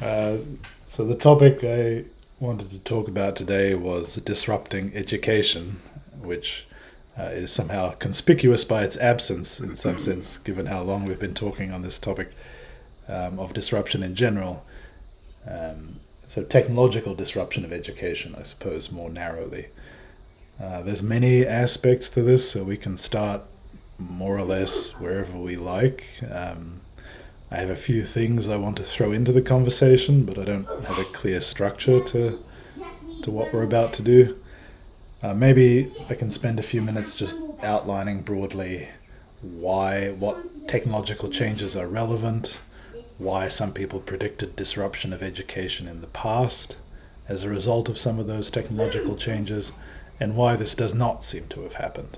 Uh, so the topic I wanted to talk about today was disrupting education, which is somehow conspicuous by its absence in some sense, given how long we've been talking on this topic of disruption in general. So technological disruption of education, I suppose, more narrowly. There's many aspects to this, so we can start more or less wherever we like. I have a few things I want to throw into the conversation, but I don't have a clear structure to what we're about to do. Maybe I can spend a few minutes just outlining broadly what technological changes are relevant, why some people predicted disruption of education in the past as a result of some of those technological changes, and why this does not seem to have happened.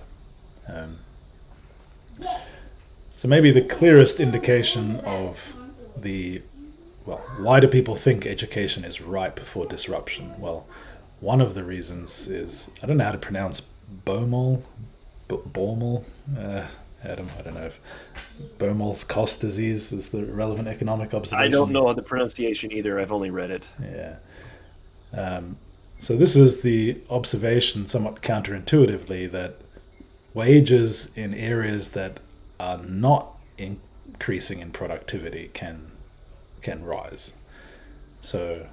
So maybe the clearest indication of why do people think education is ripe for disruption? Well, one of the reasons is, I don't know how to pronounce Baumol, Adam, I don't know if Baumol's cost disease is the relevant economic observation. I don't know the pronunciation either. I've only read it. Yeah. So this is the observation, somewhat counterintuitively, that wages in areas that are not increasing in productivity can rise. So,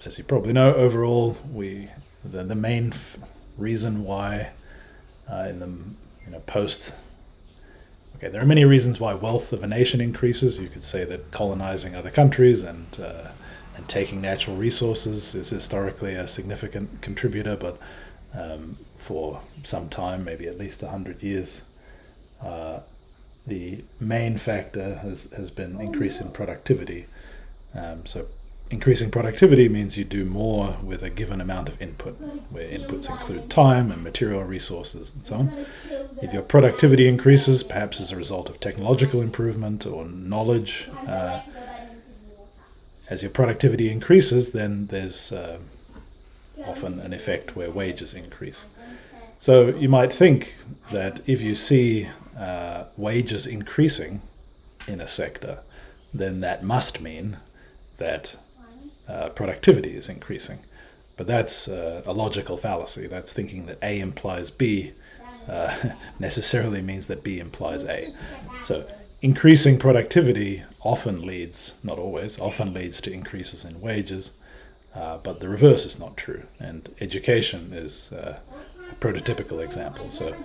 as you probably know, overall, the main reason why in the post. Okay, there are many reasons why wealth of a nation increases. You could say that colonizing other countries and taking natural resources is historically a significant contributor, but for some time, maybe at least 100 years, the main factor has been increase in productivity. So increasing productivity means you do more with a given amount of input, where inputs include time and material resources and so on. If your productivity increases, perhaps as a result of technological improvement or knowledge, as your productivity increases, then there's often an effect where wages increase. So you might think that if you see wages increasing in a sector, then that must mean that productivity is increasing. But that's a logical fallacy. That's thinking that A implies B necessarily means that B implies A. So increasing productivity often leads, not always, often leads to increases in wages, but the reverse is not true. And education is a prototypical example. So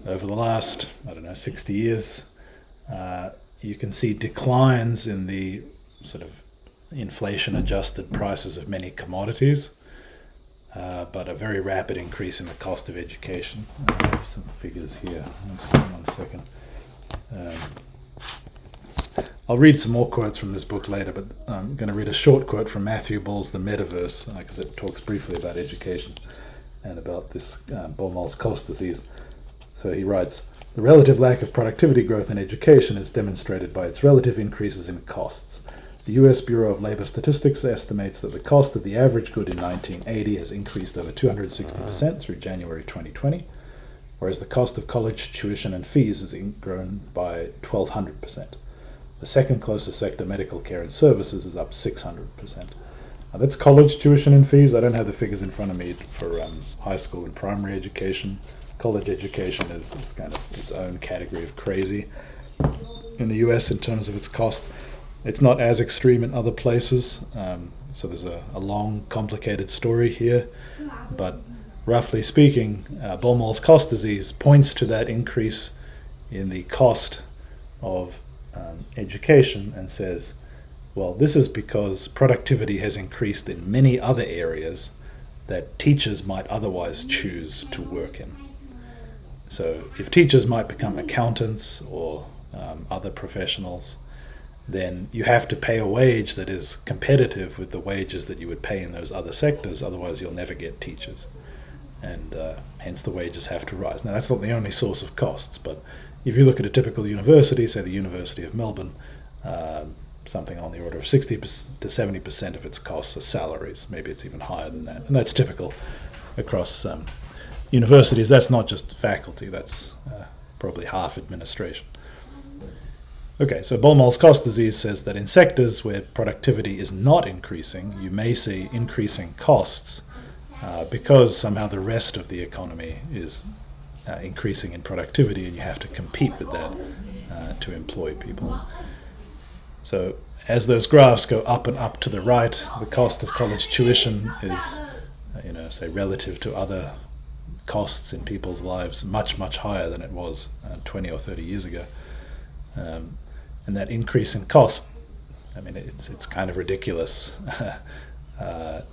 over the last, 60 years, you can see declines in the sort of inflation-adjusted prices of many commodities, but a very rapid increase in the cost of education. I have some figures here. Just 1 second. I'll read some more quotes from this book later, but I'm going to read a short quote from Matthew Ball's The Metaverse, because it talks briefly about education and about this Baumol's cost disease. So he writes, "The relative lack of productivity growth in education is demonstrated by its relative increases in costs. The US Bureau of Labor Statistics estimates that the cost of the average good in 1980 has increased over 260% through January 2020, whereas the cost of college tuition and fees has grown by 1,200%. The second closest sector, medical care and services, is up 600%. Now that's college tuition and fees. I don't have the figures in front of me for high school and primary education. College education is kind of its own category of crazy in the US in terms of its cost. It's not as extreme in other places, so there's a long, complicated story here. But roughly speaking, Baumol's cost disease points to that increase in the cost of education and says, well, this is because productivity has increased in many other areas that teachers might otherwise choose to work in. So if teachers might become accountants or other professionals, then you have to pay a wage that is competitive with the wages that you would pay in those other sectors, otherwise you'll never get teachers. And hence the wages have to rise. Now that's not the only source of costs, but if you look at a typical university, say the University of Melbourne, something on the order of 60 to 70% of its costs are salaries. Maybe it's even higher than that. And that's typical across universities. That's not just faculty, that's probably half administration. Okay, so Baumol's cost disease says that in sectors where productivity is not increasing, you may see increasing costs because somehow the rest of the economy is increasing in productivity, and you have to compete with that to employ people. So as those graphs go up and up to the right, the cost of college tuition is, say relative to other costs in people's lives, much, much higher than it was 20 or 30 years ago. And that increase in cost, I mean, it's kind of ridiculous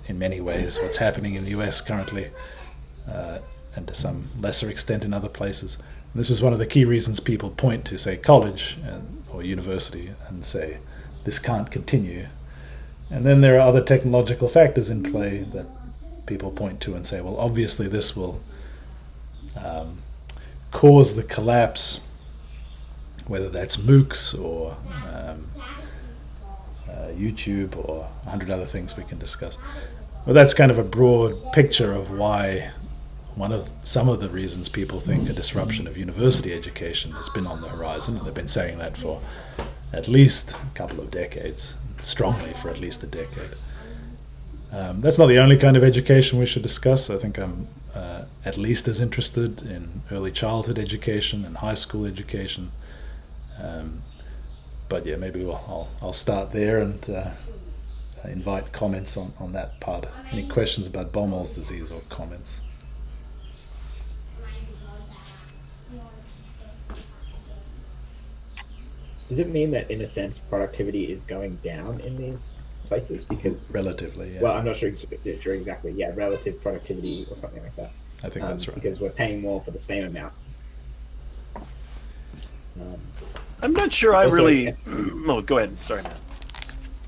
in many ways what's happening in the US currently, and to some lesser extent in other places. And this is one of the key reasons people point to, say, college or university and say, this can't continue. And then there are other technological factors in play that people point to and say, well, obviously this will cause the collapse, whether that's MOOCs or YouTube or 100 other things we can discuss. Well, that's kind of a broad picture of why some of the reasons people think a disruption of university education has been on the horizon, and they've been saying that for at least a couple of decades, strongly for at least a decade. That's not the only kind of education we should discuss. I think I'm at least as interested in early childhood education and high school education. But yeah, maybe I'll start there and invite comments on that part. Any questions about Baumol's disease or comments? Does it mean that, in a sense, productivity is going down in these places? Because, Relatively, yeah. well, I'm not sure exactly. Yeah, relative productivity or something like that. I think that's right. Because we're paying more for the same amount. I'm not sure I Also, really. yeah. Oh, go ahead. Sorry, Matt.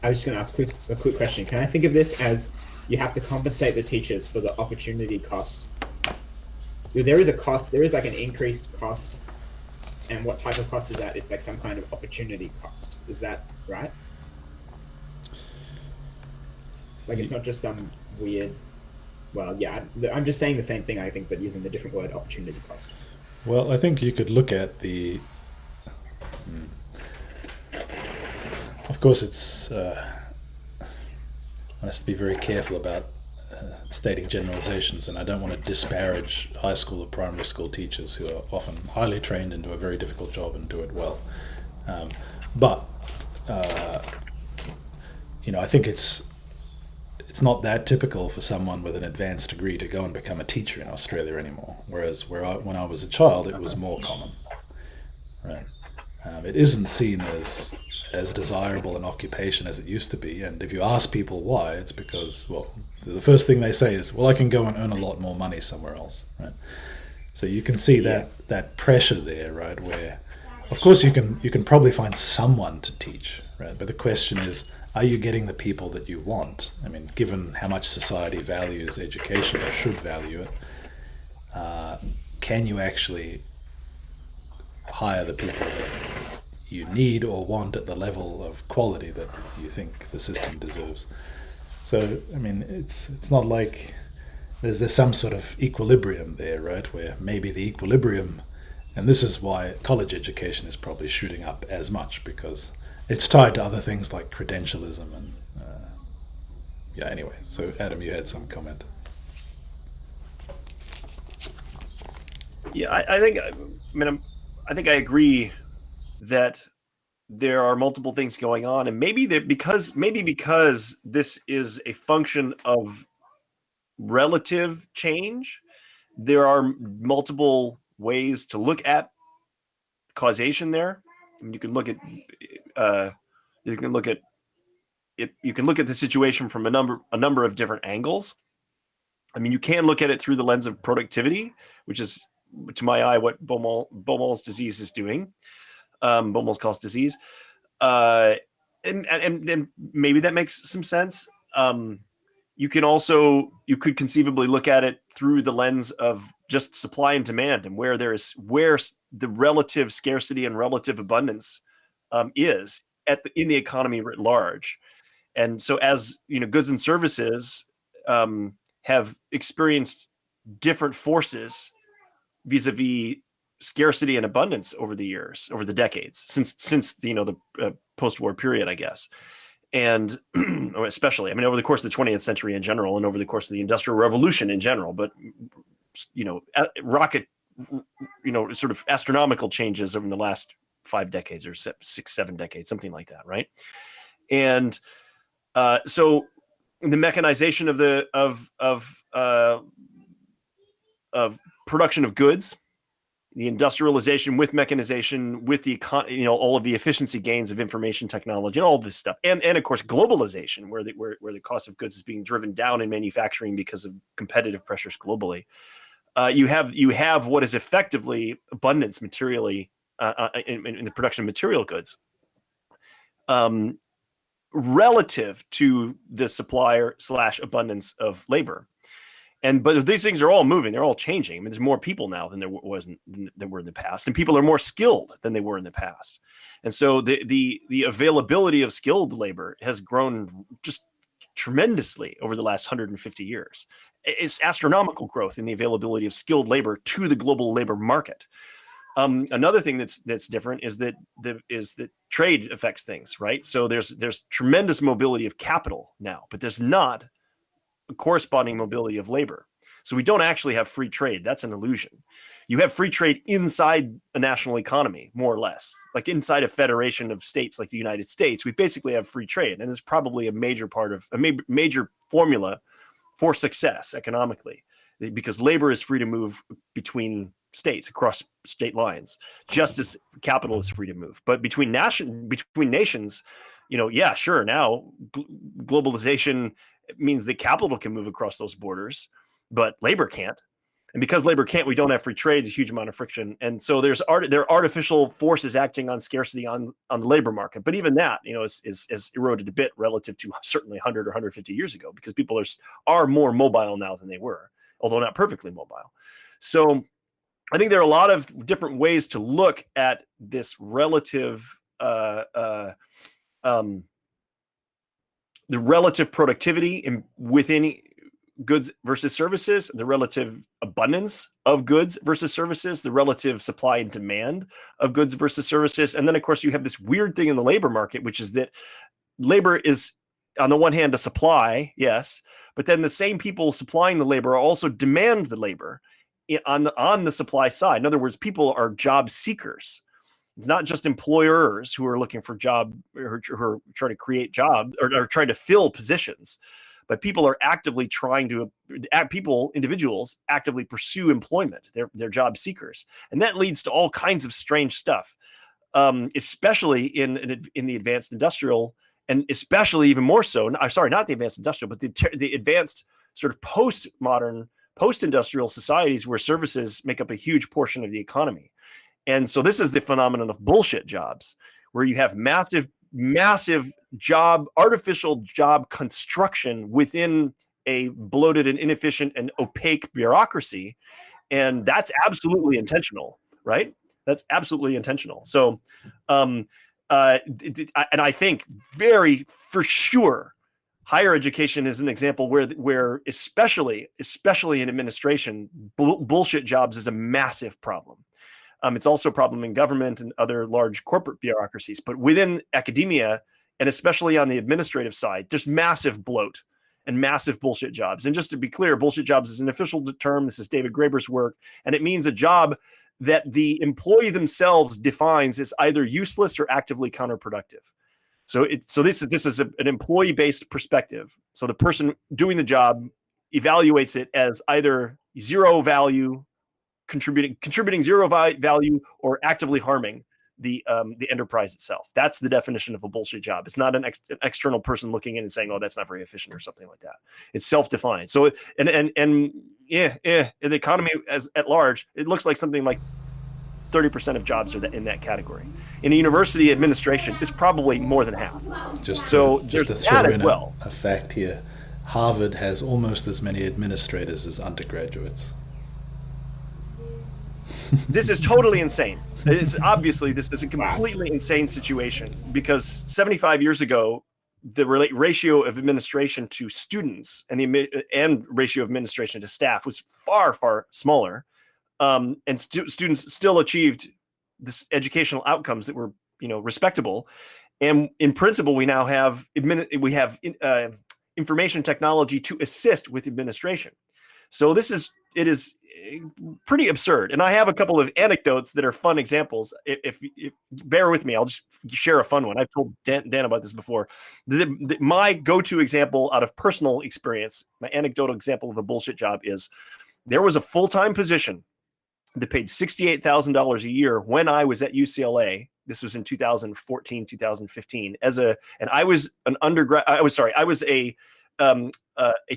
I was just going to ask a quick question. Can I think of this as you have to compensate the teachers for the opportunity cost? There is a cost. There is like an increased cost. And what type of cost is that? It's like some kind of opportunity cost. Is that right? Like, it's not just some weird. Well, yeah, I'm just saying the same thing, I think, but using the different word, opportunity cost. Well, I think you could look at the. Of course, it's. One has to be very careful about stating generalizations, and I don't want to disparage high school or primary school teachers who are often highly trained and do a very difficult job and do it well. But I think it's not that typical for someone with an advanced degree to go and become a teacher in Australia anymore. Whereas when I was a child, it was more common. Right? It isn't seen as desirable an occupation as it used to be. And if you ask people why, it's because, well, the first thing they say is, well, I can go and earn a lot more money somewhere else. Right? So you can see that pressure there, right? Where, of course, you can probably find someone to teach, right? But the question is, are you getting the people that you want? I mean, given how much society values education or should value it, can you actually hire the people that you need or want at the level of quality that you think the system deserves? So, I mean, it's not like there's some sort of equilibrium there, right? Where maybe the equilibrium, and this is why college education is probably shooting up as much, because it's tied to other things like credentialism and anyway. So Adam, you had some comment. Yeah, I think. I think I agree that there are multiple things going on, and maybe because this is a function of relative change, there are multiple ways to look at causation there. I mean, you can look at it. You can look at the situation from a number of different angles. I mean, you can look at it through the lens of productivity, which is, to my eye, what Baumol's disease is doing. Baumol's cost disease, and maybe that makes some sense. You could conceivably look at it through the lens of just supply and demand, and where the relative scarcity and relative abundance is in the economy writ large. And so, as goods and services have experienced different forces vis-a-vis scarcity and abundance over the years, over the decades, since the post-war period, I guess. And especially, I mean, over the course of the 20th century in general, and over the course of the Industrial Revolution in general, but rocket, sort of astronomical changes over the last 5 decades or 6, 7 decades, something like that, right? And so the mechanization of production of goods, the industrialization with mechanization, with the all of the efficiency gains of information technology, and all of this stuff, and of course globalization, where the cost of goods is being driven down in manufacturing because of competitive pressures globally. You have what is effectively abundance materially in the production of material goods, relative to the supplier / abundance of labor. But these things are all moving; they're all changing. I mean, there's more people now than there were in the past, and people are more skilled than they were in the past. And so the availability of skilled labor has grown just tremendously over the last 150 years. It's astronomical growth in the availability of skilled labor to the global labor market. Another thing that's different is that trade affects things, right? So there's tremendous mobility of capital now, but there's not a corresponding mobility of labor. So we don't actually have free trade. That's an illusion. You have free trade inside a national economy, more or less. Like inside a federation of states like the United States, we basically have free trade. And it's probably a major part of a major formula for success economically, because labor is free to move between states, across state lines, just as capital is free to move. But between nations, yeah, sure. Now globalization means that capital can move across those borders, but labor can't. And because labor can't, we don't have free trade. There's a huge amount of friction. And so there are artificial forces acting on scarcity on the labor market. But even that, is eroded a bit relative to certainly 100 or 150 years ago, because people are more mobile now than they were, although not perfectly mobile. So I think there are a lot of different ways to look at this relative the relative productivity within goods versus services, the relative abundance of goods versus services, the relative supply and demand of goods versus services. And then, of course, you have this weird thing in the labor market, which is that labor is, on the one hand, a supply, yes, but then the same people supplying the labor also demand the labor on the supply side. In other words, people are job seekers. It's not just employers who are looking for job or who are trying to create jobs or trying to fill positions, but people are actively individuals actively pursue employment. They're job seekers. And that leads to all kinds of strange stuff, especially in the advanced industrial, and especially even more so, sorry, not the advanced industrial, but the advanced sort of postmodern, post-industrial societies where services make up a huge portion of the economy. And so this is the phenomenon of bullshit jobs, where you have massive artificial job construction within a bloated and inefficient and opaque bureaucracy. And that's absolutely intentional, right? That's absolutely intentional. So, and I think for sure, higher education is an example where especially in administration, bullshit jobs is a massive problem. It's also a problem in government and other large corporate bureaucracies. But within academia, and especially on the administrative side, there's massive bloat and massive bullshit jobs. And just to be clear, bullshit jobs is an official term. This is David Graeber's work. And it means a job that the employee themselves defines as either useless or actively counterproductive. So this is an employee-based perspective. So the person doing the job evaluates it as either zero value, contributing zero value, or actively harming the enterprise itself. That's the definition of a bullshit job. It's not an external person looking in and saying, "Oh, that's not very efficient" or something like that. It's self-defined. So in the economy at large, it looks like something like 30% of jobs are in that category. In a university administration, it's probably more than half. Just to throw in a fact here, Harvard has almost as many administrators as undergraduates. This is totally insane. This is a completely insane situation, because 75 years ago, the ratio of administration to students and ratio of administration to staff was far, far smaller. and students still achieved this educational outcomes that were, respectable. And in principle, we now have information technology to assist with administration. So it is pretty absurd. And I have a couple of anecdotes that are fun examples. If bear with me, I'll just share a fun one. I've told Dan about this before. My go-to example out of personal experience, my anecdotal example of a bullshit job is there was a full-time position that paid $68,000 a year when I was at UCLA. This was in 2014, 2015. I was an undergrad. I was a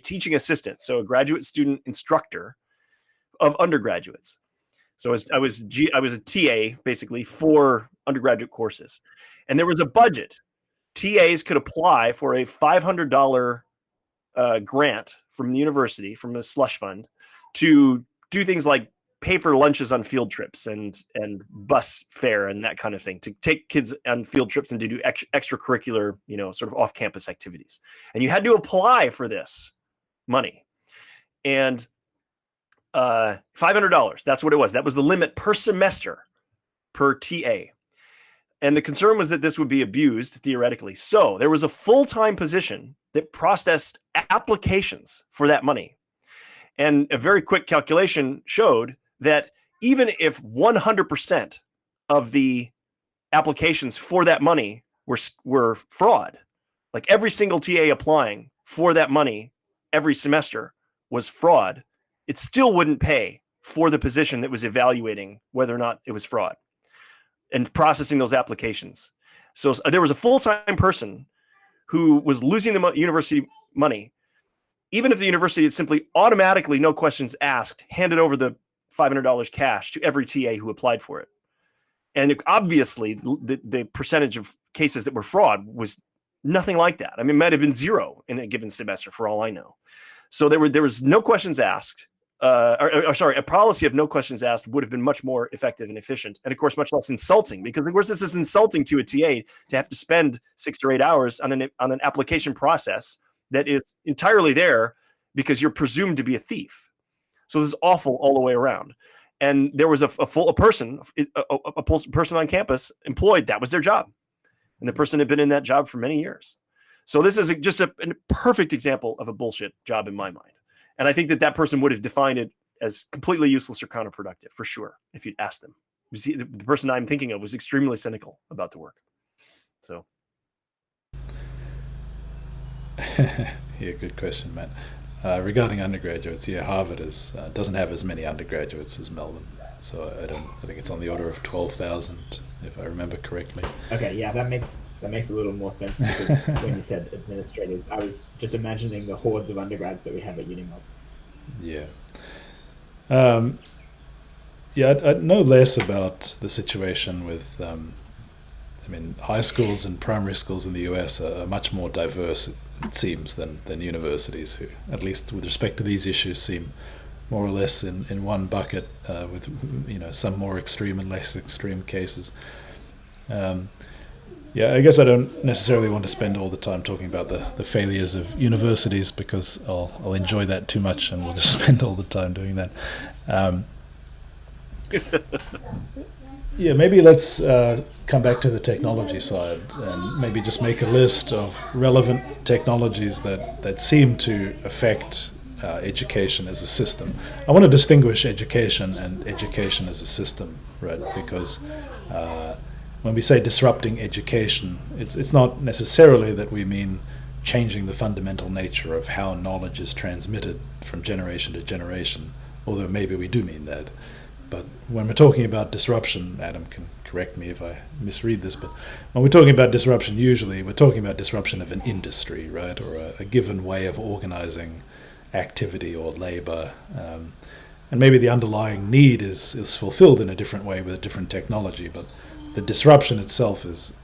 teaching assistant, so a graduate student instructor of undergraduates. So I was a TA basically for undergraduate courses, and there was a budget. TAs could apply for a $500 grant from the university, from a slush fund, to do things like pay for lunches on field trips and bus fare and that kind of thing, to take kids on field trips and to do extracurricular, sort of off-campus activities. And you had to apply for this money. And $500, that's what it was. That was the limit per semester per TA. And the concern was that this would be abused theoretically. So there was a full-time position that processed applications for that money. And a very quick calculation showed that even if 100% of the applications for that money were fraud, like every single TA applying for that money every semester was fraud, it still wouldn't pay for the position that was evaluating whether or not it was fraud and processing those applications. So there was a full-time person who was losing the university money, even if the university had simply automatically, no questions asked, handed over the $500 cash to every TA who applied for it. And obviously, the percentage of cases that were fraud was nothing like that. I mean, it might have been zero in a given semester, for all I know. So there was no questions asked. A policy of no questions asked would have been much more effective and efficient, and of course, much less insulting. Because of course, this is insulting to a TA to have to spend 6 or 8 hours on an application process that is entirely there because you're presumed to be a thief. So this is awful all the way around. And there was a person on campus employed. That was their job, and the person had been in that job for many years. So this is just a perfect example of a bullshit job in my mind. And I think that person would have defined it as completely useless or counterproductive, for sure, if you'd asked them. See, the person I'm thinking of was extremely cynical about the work. So. Yeah, good question, Matt. Regarding undergraduates, Harvard doesn't have as many undergraduates as Melbourne, so I think it's on the order of 12,000, if I remember correctly. Okay, yeah, that makes a little more sense, because when you said administrators, I was just imagining the hordes of undergrads that we have at UniMelb. Yeah. I know less about the situation with. High schools and primary schools in the US are much more diverse, it seems, than universities, who, at least with respect to these issues, seem more or less in one bucket, with some more extreme and less extreme cases. I guess I don't necessarily want to spend all the time talking about the failures of universities, because I'll enjoy that too much, and we'll just spend all the time doing that. Maybe let's come back to the technology side, and maybe just make a list of relevant technologies that seem to affect education as a system. I want to distinguish education and education as a system, right? Because when we say disrupting education, it's not necessarily that we mean changing the fundamental nature of how knowledge is transmitted from generation to generation, although maybe we do mean that. But when we're talking about disruption, Adam can correct me if I misread this, but when we're talking about disruption, usually we're talking about disruption of an industry, right? Or a given way of organizing activity or labor. And maybe the underlying need is fulfilled in a different way with a different technology, but the disruption itself is,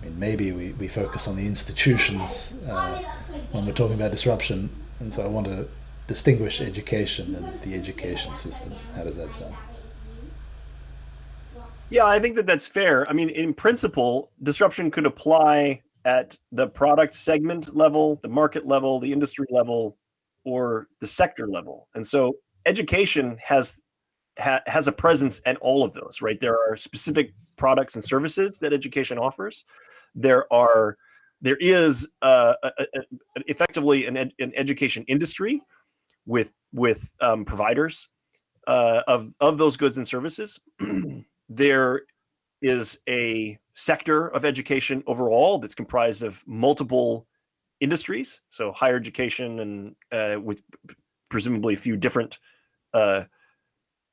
maybe we focus on the institutions when we're talking about disruption, and so I want to distinguish education and the education system. How does that sound? Yeah, I think that's fair. I mean, in principle, disruption could apply at the product segment level, the market level, the industry level, or the sector level. And so education has a presence at all of those, right? There are specific products and services that education offers. There is effectively an education industry with providers of those goods and services. There is a sector of education overall that's comprised of multiple industries, so higher education, and with presumably a few different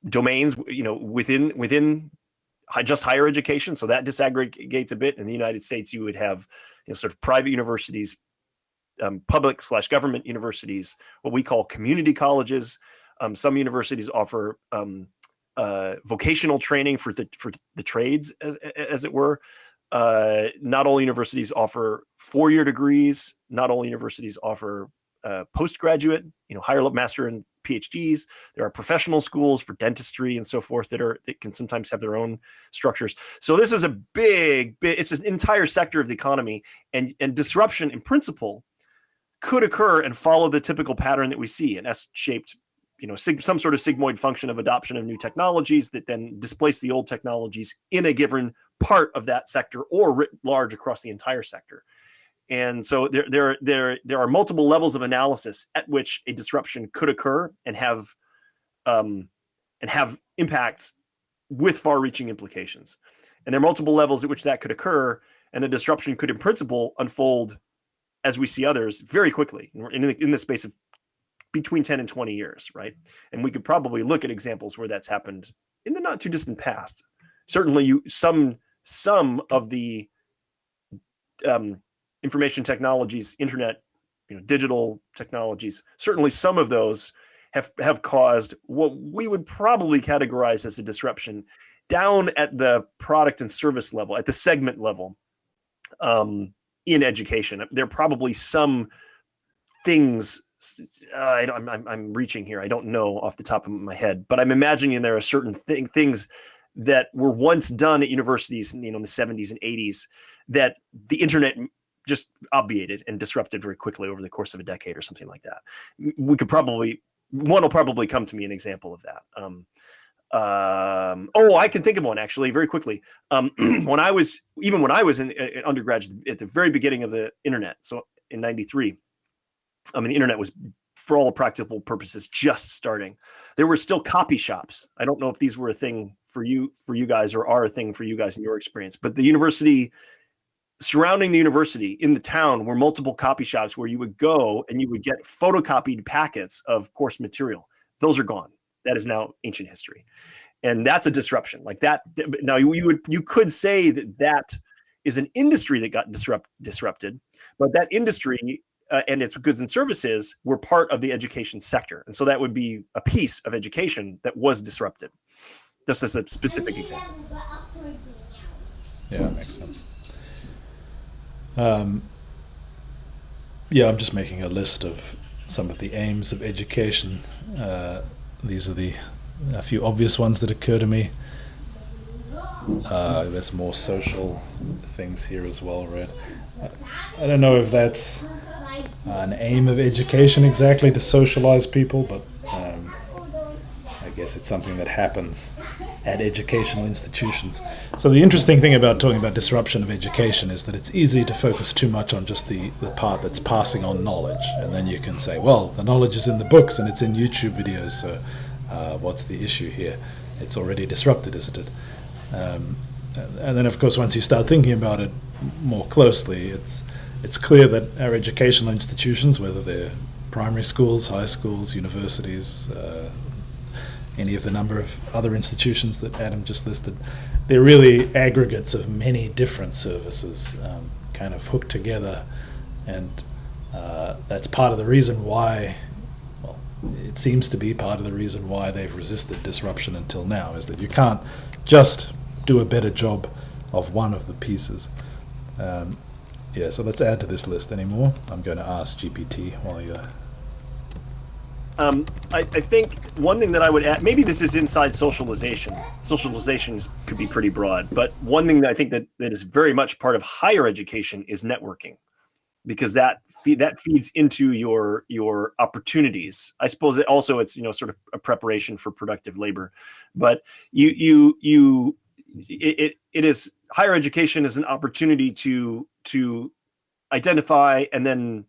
domains, within just higher education. So that disaggregates a bit. In the United States, you would have sort of private universities, public/government universities, what we call community colleges. Some universities offer vocational training for the trades, as it were. Not all universities offer 4-year degrees. Not all universities offer postgraduate, higher master and PhDs. There are professional schools for dentistry and so forth that can sometimes have their own structures. So this is a big, it's an entire sector of the economy, and disruption in principle could occur and follow the typical pattern that we see, an S-shaped, some sort of sigmoid function of adoption of new technologies that then displace the old technologies in a given part of that sector, or writ large across the entire sector. And so there are multiple levels of analysis at which a disruption could occur and have impacts with far-reaching implications. And there are multiple levels at which that could occur, and a disruption could, in principle, unfold, as we see others, very quickly in the space of between 10 and 20 years, right? And we could probably look at examples where that's happened in the not too distant past. Certainly, some of the information technologies, internet, digital technologies, certainly some of those have caused what we would probably categorize as a disruption down at the product and service level, at the segment level, in education. There are probably some things, I'm reaching here, I don't know off the top of my head, but I'm imagining there are certain things that were once done at universities in the 70s and 80s that the internet just obviated and disrupted very quickly over the course of a decade or something like that. One will probably come to me an example of that. I can think of one actually very quickly. When I was in undergraduate at the very beginning of the internet, so in '93, the internet was, for all practical purposes, just starting. There were still copy shops. I don't know if these were a thing for you guys, or are a thing for you guys in your experience, but the university, surrounding the university in the town, were multiple copy shops where you would go and you would get photocopied packets of course material. Those are gone. That is now ancient history. And that's a disruption like that. Now you could say that is an industry that got disrupted, but that industry and its goods and services were part of the education sector. And so that would be a piece of education that was disrupted, just as a specific example. Yeah, that makes sense. I'm just making a list of some of the aims of education. These are a few obvious ones that occur to me. There's more social things here as well, right? I don't know if that's an aim of education exactly, to socialize people, but I guess it's something that happens at educational institutions. So the interesting thing about talking about disruption of education is that it's easy to focus too much on just the part that's passing on knowledge, and then you can say, well, the knowledge is in the books and it's in YouTube videos, so what's the issue here? It's already disrupted, isn't it? And then, of course, once you start thinking about it more closely, it's clear that our educational institutions, whether they're primary schools, high schools, universities, any of the number of other institutions that Adam just listed, they're really aggregates of many different services kind of hooked together. And that's part of the reason why, well, it seems to be part of the reason why they've resisted disruption until now, is that you can't just do a better job of one of the pieces. So let's add to this list anymore. I'm going to ask GPT while you're... I think one thing that I would add, maybe this is inside socialization. Socialization could be pretty broad, but one thing that I think that is very much part of higher education is networking. because that feeds into your opportunities. I suppose it's sort of a preparation for productive labor, but it is, higher education is an opportunity to identify and then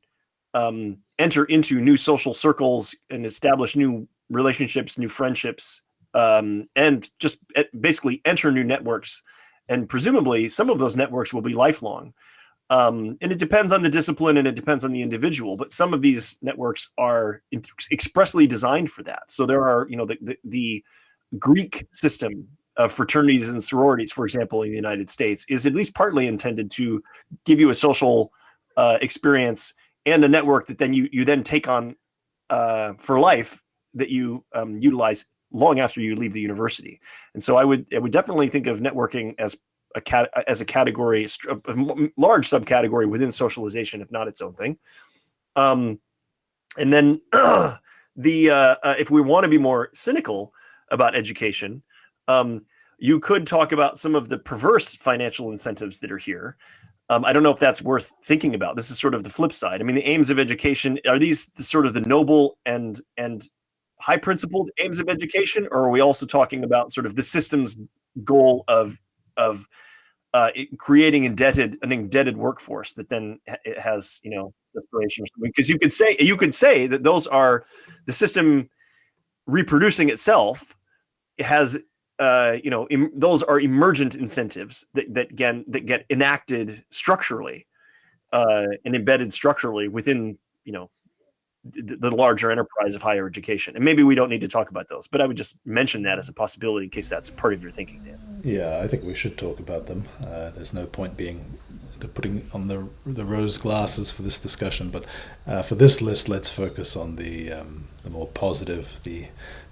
enter into new social circles and establish new relationships, new friendships, and just basically enter new networks. And presumably some of those networks will be lifelong. And it depends on the discipline and it depends on the individual, but some of these networks are expressly designed for that. So there are, the Greek system of fraternities and sororities, for example, in the United States, is at least partly intended to give you a social experience and a network that then you then take on for life, that you utilize long after you leave the university. And so I would definitely think of networking as a category, a large subcategory within socialization, if not its own thing. And then if we want to be more cynical about education, you could talk about some of the perverse financial incentives that are here. I don't know if that's worth thinking about. This is sort of the flip side. I mean, the aims of education, are these sort of the noble and high principled aims of education, or are we also talking about sort of the system's goal of creating an indebted workforce that then it has desperation or something? Because you could say that those are the system reproducing itself. It has those are emergent incentives that get enacted structurally and embedded structurally within the larger enterprise of higher education. And maybe we don't need to talk about those, but I would just mention that as a possibility in case that's part of your thinking, Dan. Yeah, I think we should talk about them. There's no point putting on the rose glasses for this discussion, but for this list, let's focus on the more positive, the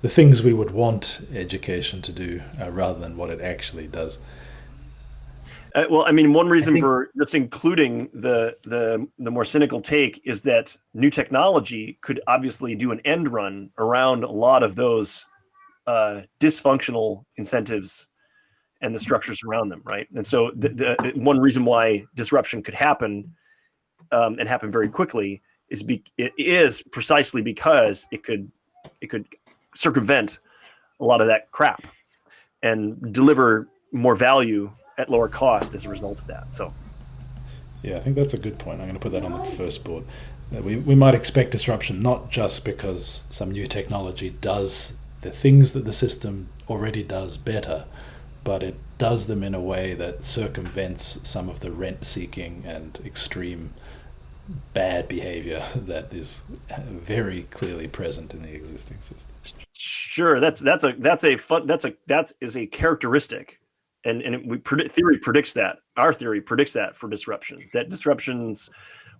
things we would want education to do rather than what it actually does. Well, I mean, one reason for just including the more cynical take is that new technology could obviously do an end run around a lot of those dysfunctional incentives and the structures around them, right? And so the one reason why disruption could happen and happen very quickly is precisely because it could circumvent a lot of that crap and deliver more value at lower cost as a result of that. So yeah, I think that's a good point. I'm going to put that on the first board. We might expect disruption not just because some new technology does the things that the system already does better, but it does them in a way that circumvents some of the rent-seeking and extreme bad behavior that is very clearly present in the existing system. Sure, that is a characteristic, and theory predicts that. Our theory predicts that for disruption. That disruptions,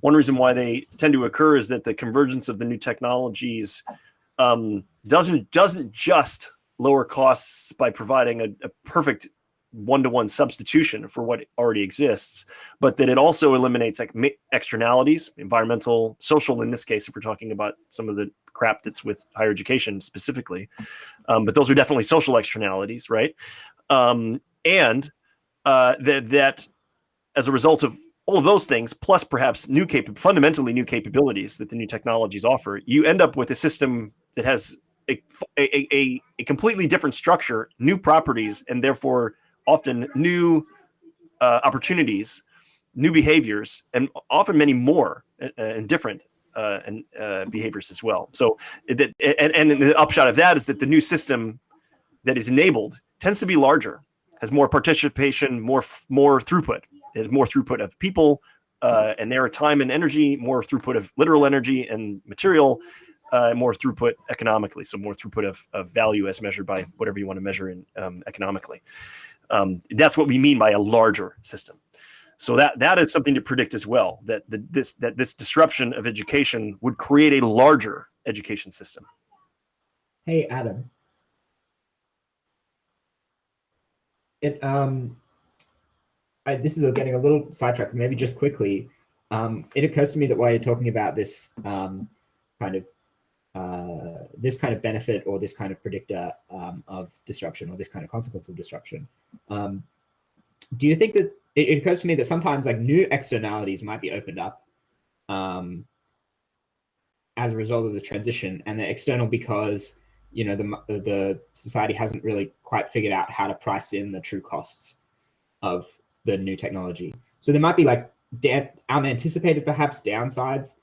one reason why they tend to occur is that the convergence of the new technologies doesn't just lower costs by providing a perfect one-to-one substitution for what already exists, but that it also eliminates externalities, environmental, social, in this case, if we're talking about some of the crap that's with higher education specifically. But those are definitely social externalities, right? And that as a result of all of those things, plus perhaps fundamentally new capabilities that the new technologies offer, you end up with a system that has a completely different structure, new properties, and therefore often new opportunities, new behaviors, and often many more and different behaviors as well. So and the upshot of that is that the new system that is enabled tends to be larger, has more participation, more throughput. It has more throughput of people and their time and energy, more throughput of literal energy and material, more throughput economically. So more throughput of value as measured by whatever you want to measure in economically. That's what we mean by a larger system. So that is something to predict as well, that this disruption of education would create a larger education system. Hey, Adam. This is getting a little sidetracked. Maybe just quickly, it occurs to me that while you're talking about this kind of benefit or this kind of predictor of disruption or this kind of consequence of disruption, do you think that it occurs to me that sometimes like new externalities might be opened up as a result of the transition, and they're external because the society hasn't really quite figured out how to price in the true costs of the new technology. So there might be like unanticipated perhaps downsides.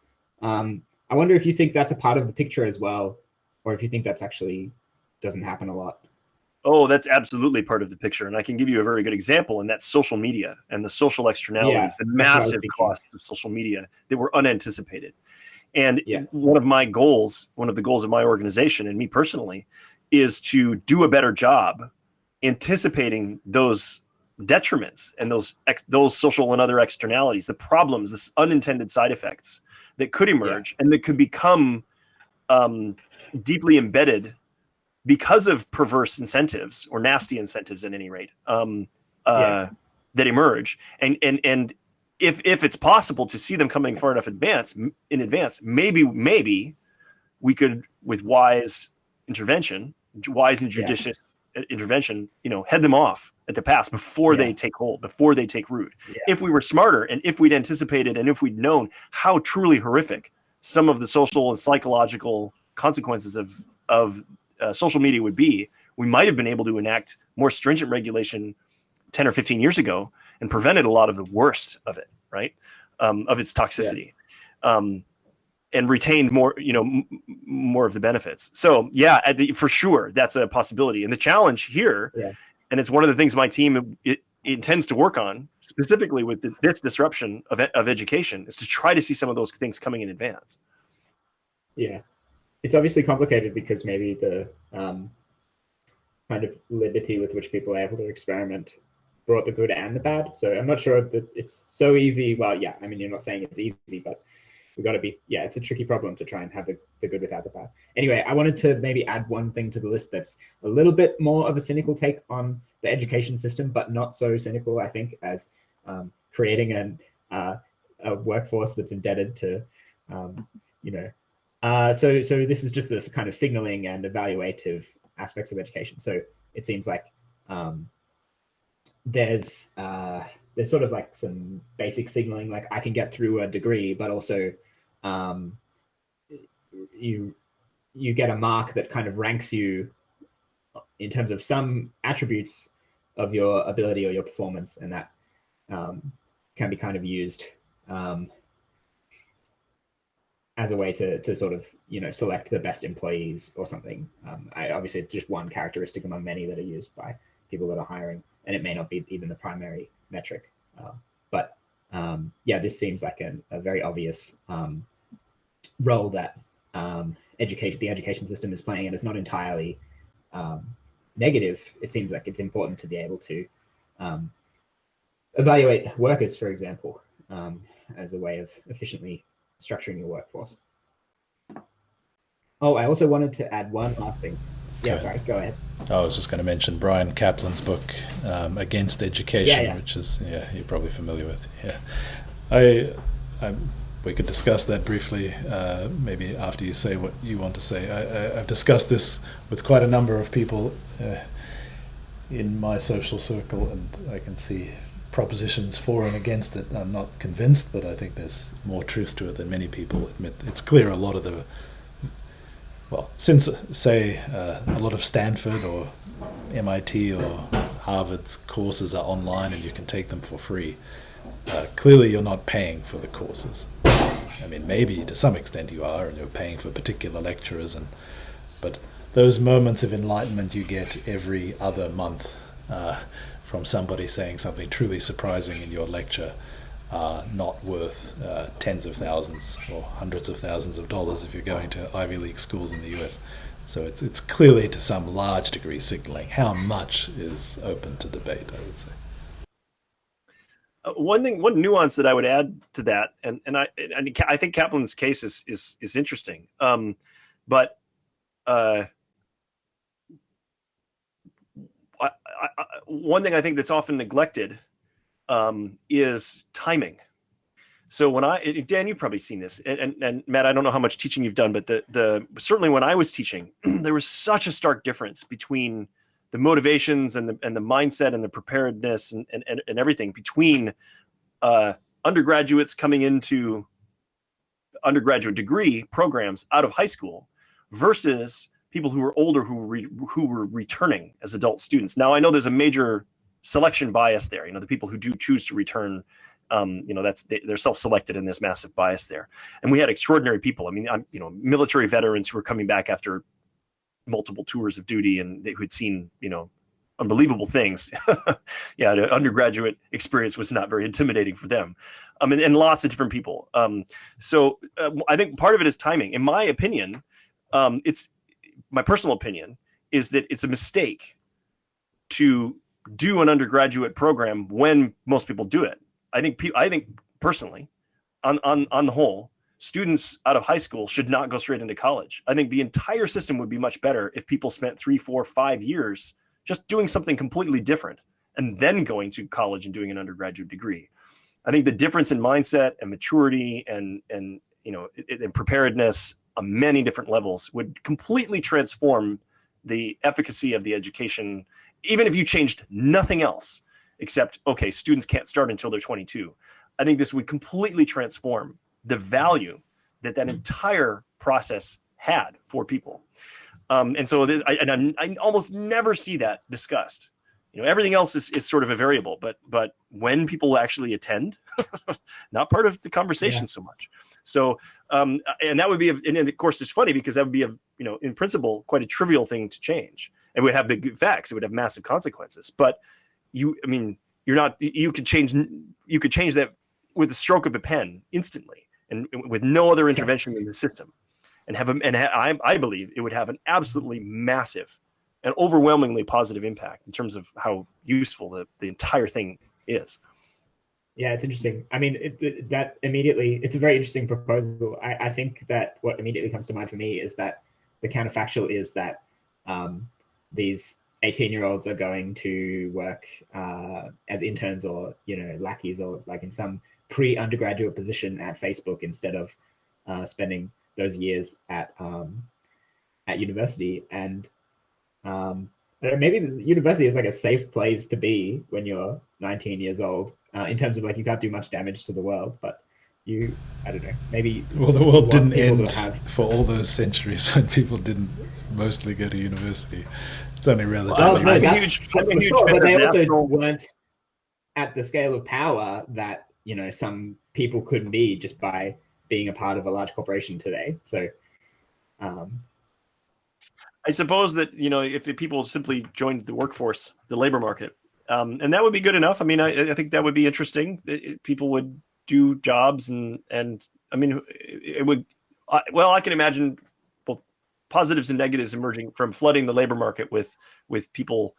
I wonder if you think that's a part of the picture as well, or if you think that's actually doesn't happen a lot. Oh, that's absolutely part of the picture. And I can give you a very good example, and that's social media and the social externalities, the massive costs of social media that were unanticipated. And one of the goals of my organization and me personally is to do a better job anticipating those detriments and those social and other externalities, the problems, the unintended side effects that could emerge and that could become deeply embedded because of perverse incentives or nasty incentives at any rate that emerge. And if it's possible to see them coming far enough in advance, maybe we could, with wise and judicious intervention, head them off at the pass before they take hold, before they take root. If we were smarter, and if we'd anticipated, and if we'd known how truly horrific some of the social and psychological consequences of social media would be, we might have been able to enact more stringent regulation 10 or 15 years ago and prevented a lot of the worst of it, right? Of its toxicity, and retained more, more of the benefits. So for sure, that's a possibility. And the challenge here, and it's one of the things my team it intends to work on specifically with this disruption of education, is to try to see some of those things coming in advance. Yeah. It's obviously complicated because maybe the kind of liberty with which people are able to experiment brought the good and the bad. So I'm not sure that it's so easy. Well, I mean, you're not saying it's easy, but we've got to be, it's a tricky problem to try and have the good without the bad. Anyway, I wanted to maybe add one thing to the list that's a little bit more of a cynical take on the education system, but not so cynical, I think, as creating a workforce that's indebted to, so this is just this kind of signaling and evaluative aspects of education. So it seems like there's sort of like some basic signaling, like I can get through a degree, but also you get a mark that kind of ranks you in terms of some attributes of your ability or your performance, and that can be kind of used as a way to sort of select the best employees or something. Obviously, it's just one characteristic among many that are used by people that are hiring, and it may not be even the primary metric. But this seems like a very obvious role that the education system is playing, and it's not entirely negative. It seems like it's important to be able to evaluate workers, for example, as a way of efficiently structuring your workforce. Oh, I also wanted to add one last thing. Go ahead. I was just going to mention Brian Kaplan's book, Against Education, which is, you're probably familiar with. We could discuss that briefly, maybe after you say what you want to say. I've discussed this with quite a number of people in my social circle, and I can see propositions for and against it. I'm not convinced, but I think there's more truth to it than many people admit. It's clear a lot of since, say, a lot of Stanford or MIT or Harvard's courses are online and you can take them for free, clearly you're not paying for the courses. I mean, maybe to some extent you are, and you're paying for particular lecturers, but those moments of enlightenment you get every other month from somebody saying something truly surprising in your lecture are not worth tens of thousands or hundreds of thousands of dollars if you're going to Ivy League schools in the US. So it's clearly to some large degree signaling. How much is open to debate, I would say. One nuance that I would add to that, and I think Kaplan's case is interesting, but one thing I think that's often neglected is timing. So Dan, you've probably seen this, and Matt, I don't know how much teaching you've done, but certainly when I was teaching, there was such a stark difference between the motivations and the mindset and the preparedness and everything between undergraduates coming into undergraduate degree programs out of high school versus people who were older who were returning as adult students. Now, I know there's a major selection bias there. You know, the people who do choose to return, you know, they're self-selected in this massive bias there. And we had extraordinary people. I mean, you know, military veterans who were coming back after multiple tours of duty and who had seen, you know, unbelievable things. Yeah, the undergraduate experience was not very intimidating for them. And lots of different people. So I think part of it is timing. In my opinion, it's my personal opinion is that it's a mistake to do an undergraduate program when most people do it. I think personally, on the whole, students out of high school should not go straight into college. I think the entire system would be much better if people spent 3, 4, 5 years just doing something completely different and then going to college and doing an undergraduate degree. I think the difference in mindset and maturity and you know, and preparedness on many different levels would completely transform the efficacy of the education, even if you changed nothing else except, okay, students can't start until they're 22. I think this would completely transform the value that entire process had for people. And so I almost never see that discussed. You know, everything else is sort of a variable, but when people actually attend, not part of the conversation so much. So, and that would be, and of course it's funny because that would be you know, in principle, quite a trivial thing to change. It would have big effects. It would have massive consequences. But you could change that with the stroke of a pen instantly and with no other intervention in the system, and I believe it would have an absolutely massive and overwhelmingly positive impact in terms of how useful the entire thing is. Yeah, it's interesting. I mean, that immediately, it's a very interesting proposal. I think that what immediately comes to mind for me is that the counterfactual is that these 18-year-olds are going to work as interns or, you know, lackeys or like in some pre-undergraduate position at Facebook instead of spending those years at university. And maybe the university is like a safe place to be when you're 19 years old in terms of like you can't do much damage to the world, but I don't know, maybe. Well, the world didn't end for all those centuries when people didn't mostly go to university. It's only relatively no, recent. for sure, but they also weren't at the scale of power that, you know, some people could be just by being a part of a large corporation today. So I suppose that, you know, if the people simply joined the workforce, the labor market, and that would be good enough. I mean, I think that would be interesting. People would do jobs and I mean, it would, well, I can imagine both positives and negatives emerging from flooding the labor market with people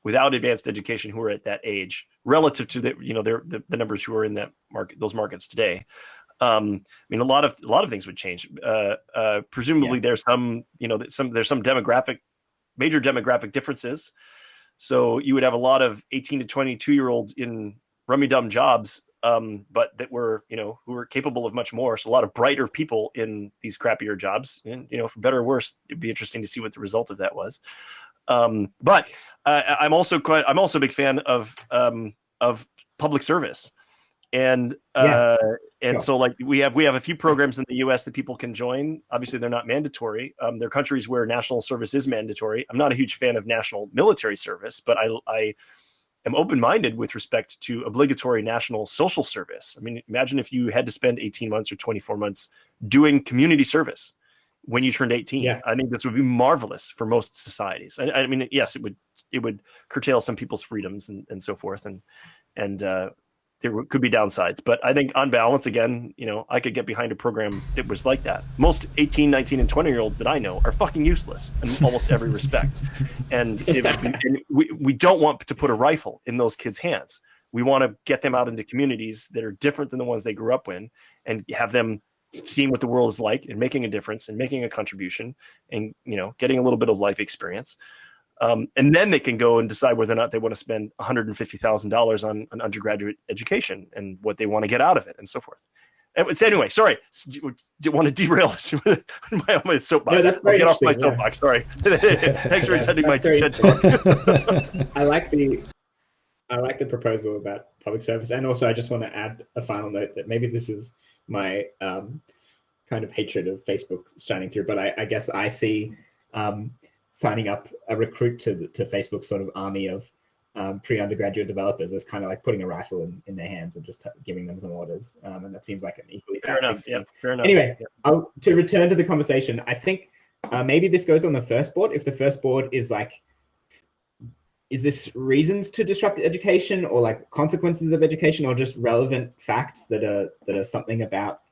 without advanced education who are at that age relative to the numbers who are in that market, those markets today. I mean, a lot of things would change. Presumably, there's some major demographic differences. So you would have a lot of 18 to 22-year-olds in rummy-dum jobs, but that were, you know, who were capable of much more. So a lot of brighter people in these crappier jobs, and, you know, for better or worse, it'd be interesting to see what the result of that was. But I'm also a big fan of public service. And so like we have a few programs in the US that people can join. Obviously they're not mandatory. There are countries where national service is mandatory. I'm not a huge fan of national military service, but I am open-minded with respect to obligatory national social service. I mean, imagine if you had to spend 18 months or 24 months doing community service when you turned 18. Yeah. I think this would be marvelous for most societies. I mean, yes, it would curtail some people's freedoms and so forth. And there could be downsides, but I think on balance, again, you know, I could get behind a program that was like that. Most 18, 19, and 20-year-olds that I know are fucking useless in almost every respect. And we don't want to put a rifle in those kids' hands. We want to get them out into communities that are different than the ones they grew up in and have them seeing what the world is like and making a difference and making a contribution and, you know, getting a little bit of life experience. And then they can go and decide whether or not they want to spend $150,000 on an undergraduate education and what they want to get out of it and so forth. Anyway, sorry, do want to derail my soapbox. No, I'll get off my soapbox. Sorry. Thanks for attending my TED Talk. I like the proposal about public service, and also I just want to add a final note that maybe this is my kind of hatred of Facebook shining through. But I guess I see signing up a recruit to Facebook's sort of army of pre-undergraduate developers as kind of like putting a rifle in their hands and just giving them some orders. And that seems like an equally fair enough. thing to Yeah, me. fair enough. Anyway, Yeah. to return to the conversation, I think maybe this goes on the first board. If the first board is like, is this reasons to disrupt education, or like consequences of education, or just relevant facts that are something about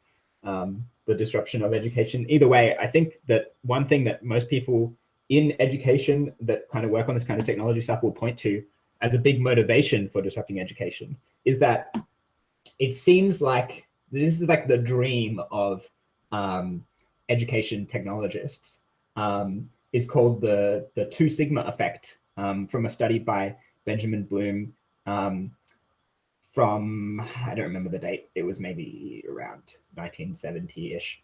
the disruption of education? Either way, I think that one thing that most people in education that kind of work on this kind of technology stuff will point to as a big motivation for disrupting education is that it seems like this is like the dream of education technologists, is called the 2 sigma effect, from a study by Benjamin Bloom, from, I don't remember the date, it was maybe around 1970-ish.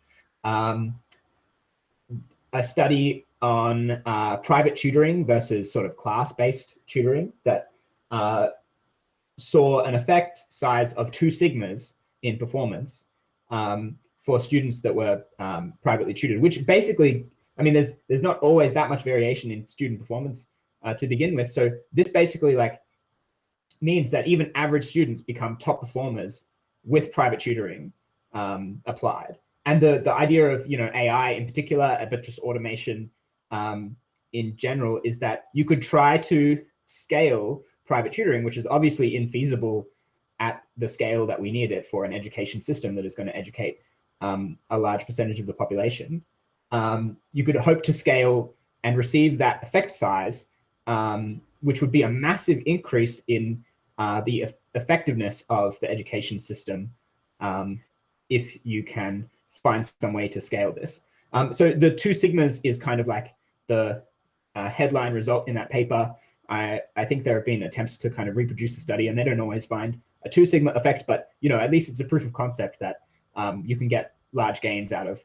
A study on private tutoring versus sort of class-based tutoring that saw an effect size of 2 sigmas in performance for students that were privately tutored, which basically, I mean, there's not always that much variation in student performance to begin with. So this basically like means that even average students become top performers with private tutoring applied. And the idea of, you know, AI in particular, but just automation in general, is that you could try to scale private tutoring, which is obviously infeasible at the scale that we need it for an education system that is going to educate a large percentage of the population. You could hope to scale and receive that effect size, which would be a massive increase in the effectiveness of the education system, if you can find some way to scale this. So the 2 sigmas is kind of like the headline result in that paper. I think there have been attempts to kind of reproduce the study, and they don't always find a 2 sigma effect, but you know, at least it's a proof of concept that you can get large gains out of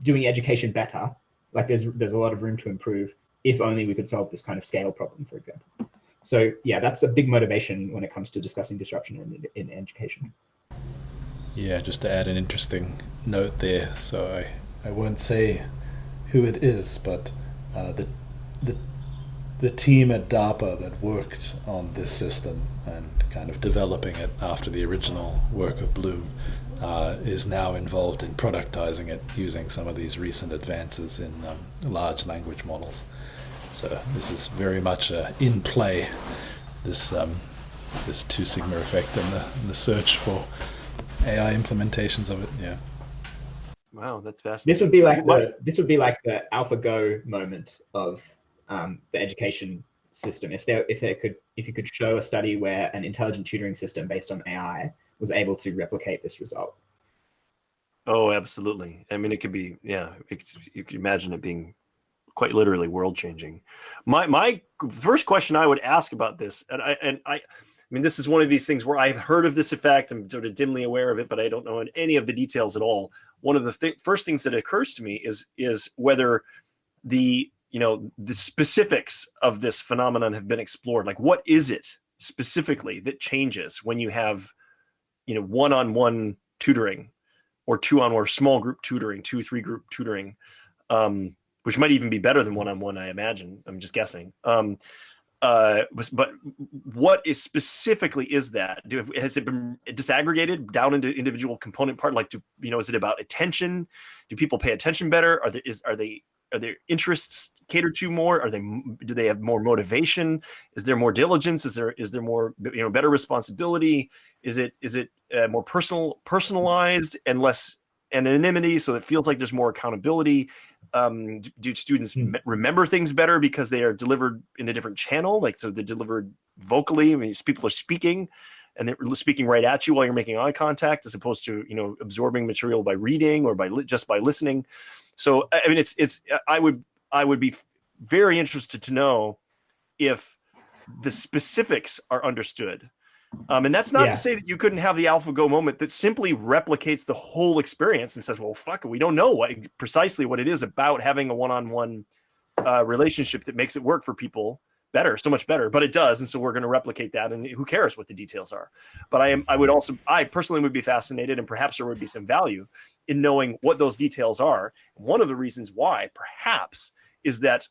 doing education better. Like there's a lot of room to improve if only we could solve this kind of scale problem, for example. So yeah, that's a big motivation when it comes to discussing disruption in education. Yeah, just to add an interesting note there. So I won't say who it is, but the team at DARPA that worked on this system and kind of developing it after the original work of Bloom is now involved in productizing it using some of these recent advances in large language models. So this is very much in play, this 2 sigma effect and the search for AI implementations of it. Yeah. Wow, that's fascinating. This would be like the AlphaGo moment of the education system. If you could show a study where an intelligent tutoring system based on AI was able to replicate this result. Oh, absolutely. I mean, it could be, yeah. You could imagine it being quite literally world changing. My first question I would ask about this, and I mean, this is one of these things where I've heard of this effect. I'm sort of dimly aware of it, but I don't know any of the details at all. One of the first things that occurs to me is whether the specifics of this phenomenon have been explored. Like, what is it specifically that changes when you have, one-on-one tutoring, or 2-on-1 or small group tutoring, 2-3 group tutoring, which might even be better than one-on-one, I imagine. I'm just guessing. But what is specifically is that? Has it been disaggregated down into individual component part? Like, is it about attention? Do people pay attention better? Are their interests catered to more? Do they have more motivation? Is there more diligence? Is there more better responsibility? Is it more personalized and less anonymity, so it feels like there's more accountability? Do students remember things better because they are delivered in a different channel? Like, so they're delivered vocally. I mean, people are speaking, and they're speaking right at you while you're making eye contact, as opposed to absorbing material by reading or just by listening. So I mean, I would be very interested to know if the specifics are understood. And that's not to say that you couldn't have the AlphaGo moment that simply replicates the whole experience and says, well, fuck it, we don't know precisely what it is about having a one-on-one relationship that makes it work for people better, so much better, but it does. And so we're going to replicate that, and who cares what the details are? But I personally would be fascinated, and perhaps there would be some value in knowing what those details are. One of the reasons why, perhaps, is that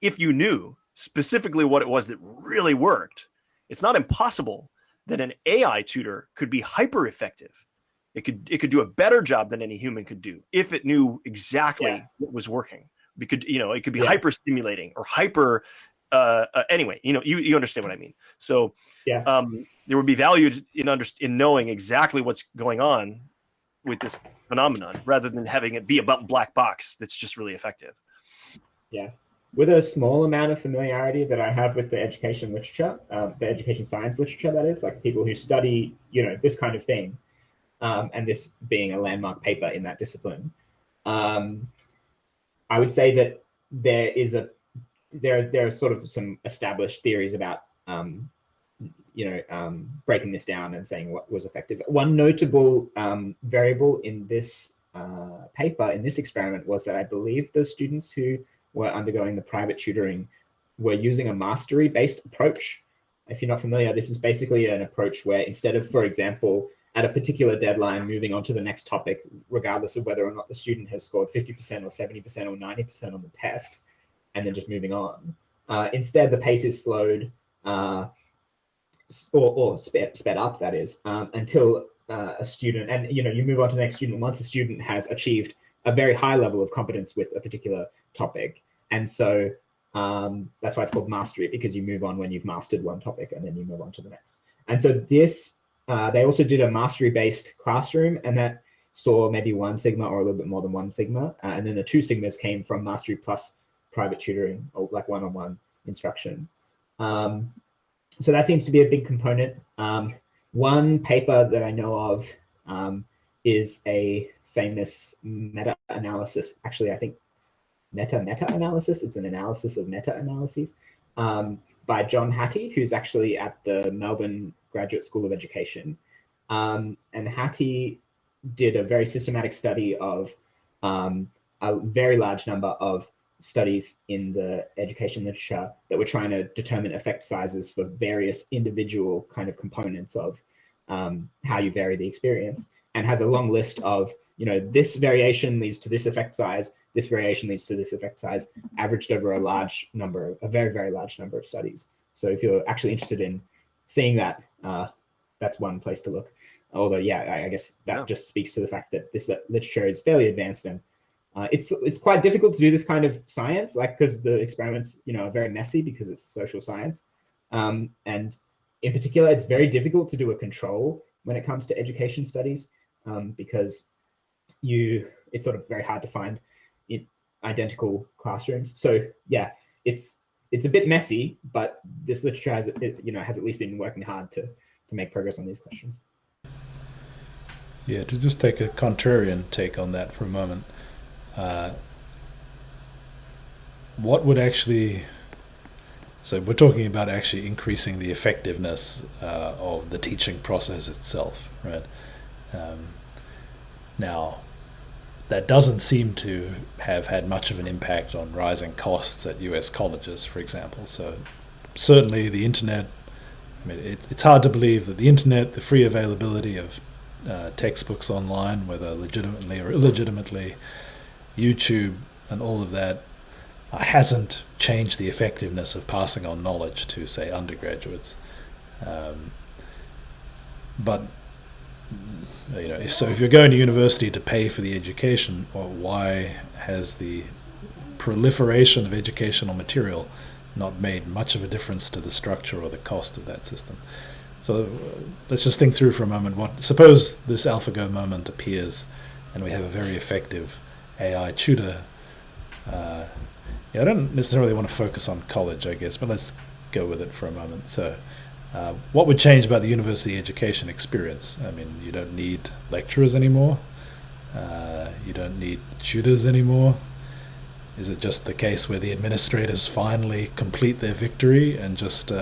if you knew specifically what it was that really worked, it's not impossible that an AI tutor could be hyper effective. It could do a better job than any human could do if it knew exactly what was working. It could be hyper stimulating or hyper. Anyway, you understand what I mean. So there would be value in knowing exactly what's going on with this phenomenon, rather than having it be a black box that's just really effective. Yeah. With a small amount of familiarity that I have with the education literature, the education science literature, that is, like people who study, this kind of thing, and this being a landmark paper in that discipline, I would say that there are sort of some established theories about breaking this down and saying what was effective. One notable variable in this paper, in this experiment, was that I believe the students who were undergoing the private tutoring were using a mastery-based approach. If you're not familiar, this is basically an approach where instead of, for example, at a particular deadline, moving on to the next topic, regardless of whether or not the student has scored 50% or 70% or 90% on the test, and then just moving on. Instead, the pace is slowed or sped up, that is, until a student, and you move on to the next student once a student has achieved a very high level of competence with a particular topic. And so that's why it's called mastery, because you move on when you've mastered one topic and then you move on to the next. And so this, they also did a mastery-based classroom, and that saw maybe 1 sigma or a little bit more than 1 sigma. And then the 2 sigmas came from mastery plus private tutoring, or like one-on-one instruction. So that seems to be a big component. One paper that I know of is a famous meta-analysis. Actually, I think meta-analysis. It's an analysis of meta-analyses by John Hattie, who's actually at the Melbourne Graduate School of Education. And Hattie did a very systematic study of a very large number of studies in the education literature that were trying to determine effect sizes for various individual kind of components of how you vary the experience, and has a long list of, this variation leads to this effect size, this variation leads to this effect size, averaged over a very, very large number of studies. So if you're actually interested in seeing that, that's one place to look. Although, I guess that just speaks to the fact that this literature is fairly advanced, and it's quite difficult to do this kind of science, because the experiments, are very messy because it's social science. And in particular, it's very difficult to do a control when it comes to education studies, because it's sort of very hard to find identical classrooms. So it's a bit messy, but this literature has at least been working hard to make progress on these questions. Yeah, to just take a contrarian take on that for a moment. What would actually, so we're talking about actually increasing the effectiveness of the teaching process itself, right? Now, that doesn't seem to have had much of an impact on rising costs at US colleges, for example. So certainly the internet, it's hard to believe that the internet, the free availability of textbooks online, whether legitimately or illegitimately, YouTube and all of that, hasn't changed the effectiveness of passing on knowledge to, say, undergraduates. But so if you're going to university to pay for the education, why has the proliferation of educational material not made much of a difference to the structure or the cost of that system? So let's just think through for a moment. Suppose this AlphaGo moment appears and we have a very effective AI tutor. I don't necessarily want to focus on college, I guess, but let's go with it for a moment. So what would change about the university education experience? You don't need lecturers anymore. You don't need tutors anymore. Is it just the case where the administrators finally complete their victory and just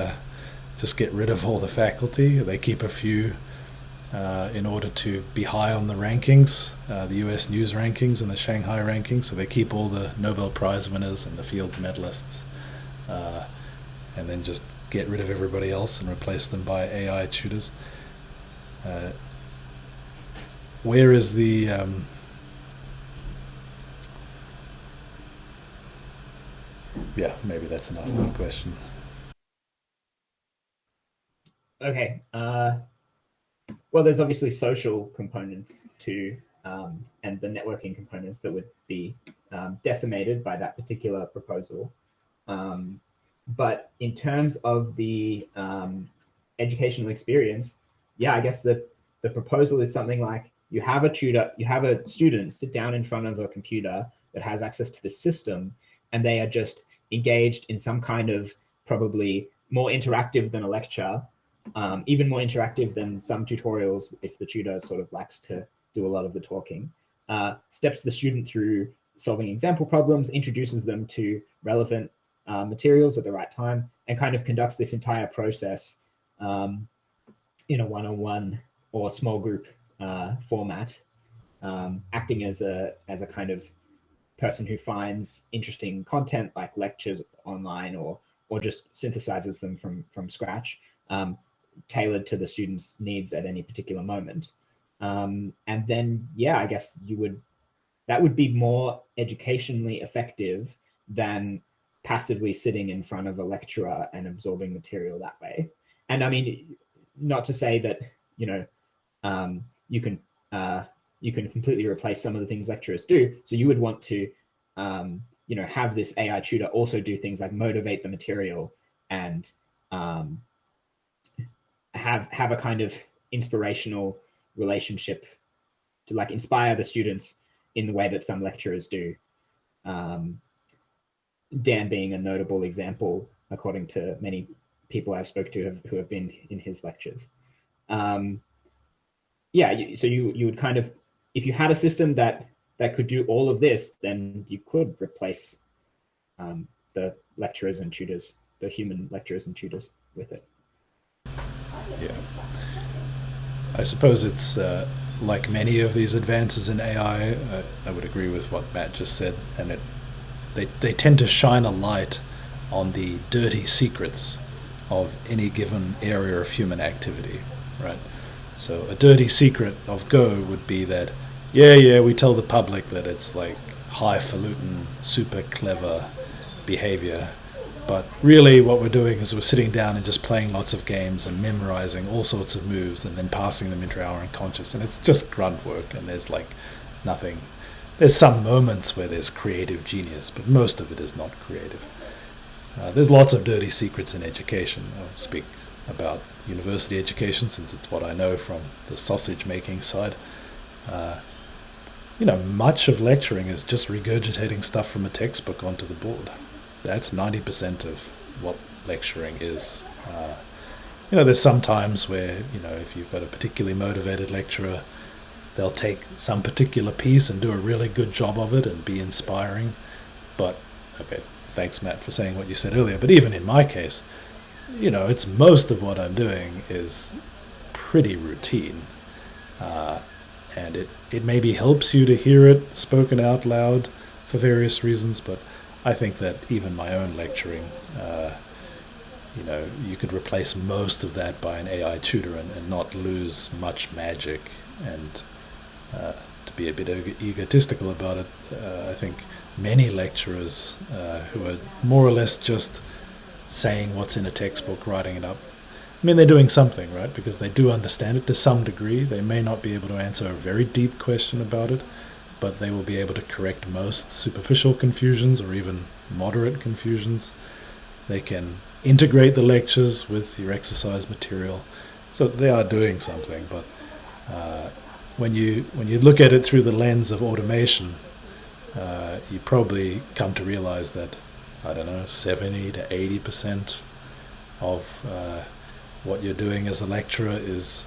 get rid of all the faculty? They keep a few in order to be high on the rankings, the US News rankings and the Shanghai rankings. So they keep all the Nobel Prize winners and the Fields medalists, and then just get rid of everybody else and replace them by AI tutors. Where is the yeah, maybe that's enough of a question. Okay. Well, there's obviously social components to, and the networking components that would be decimated by that particular proposal. But in terms of the educational experience, yeah, I guess the proposal is something like you have a tutor, you have a student sit down in front of a computer that has access to the system, and they are just engaged in some kind of probably more interactive than a lecture, even more interactive than some tutorials if the tutor sort of likes to do a lot of the talking. Steps the student through solving example problems, introduces them to relevant materials at the right time, and kind of conducts this entire process in a one-on-one or small group format, acting as a kind of person who finds interesting content like lectures online, or just synthesizes them from scratch, tailored to the student's needs at any particular moment. And then, yeah, I guess that would be more educationally effective than passively sitting in front of a lecturer and absorbing material that way. And I mean, not to say that, you can completely replace some of the things lecturers do. So you would want to, have this AI tutor also do things like motivate the material and have a kind of inspirational relationship to like inspire the students in the way that some lecturers do. Dan being a notable example, according to many people I've spoken to who have been in his lectures. So you would kind of, if you had a system that could do all of this, then you could replace the lecturers and tutors, the human lecturers and tutors with it. Yeah. I suppose it's like many of these advances in AI, I would agree with what Matt just said, and they tend to shine a light on the dirty secrets of any given area of human activity, right? So a dirty secret of Go would be that, we tell the public that it's like highfalutin, super clever behavior, but really what we're doing is we're sitting down and just playing lots of games and memorizing all sorts of moves and then passing them into our unconscious, and it's just grunt work, and there's like nothing. There's some moments where there's creative genius, but most of it is not creative. There's lots of dirty secrets in education. I'll speak about university education since it's what I know from the sausage making side. Much of lecturing is just regurgitating stuff from a textbook onto the board. That's 90% of what lecturing is. There's some times where, if you've got a particularly motivated lecturer, they'll take some particular piece and do a really good job of it and be inspiring. But, okay, thanks, Matt, for saying what you said earlier. But even in my case, it's most of what I'm doing is pretty routine. And it maybe helps you to hear it spoken out loud for various reasons, but I think that even my own lecturing, you could replace most of that by an AI tutor and not lose much magic. And to be a bit egotistical about it, I think many lecturers who are more or less just saying what's in a textbook, writing it up, I mean, they're doing something, right? Because they do understand it to some degree. They may not be able to answer a very deep question about it, but they will be able to correct most superficial confusions or even moderate confusions. They can integrate the lectures with your exercise material. So they are doing something, but when you look at it through the lens of automation, you probably come to realize that, 70 to 80% of what you're doing as a lecturer is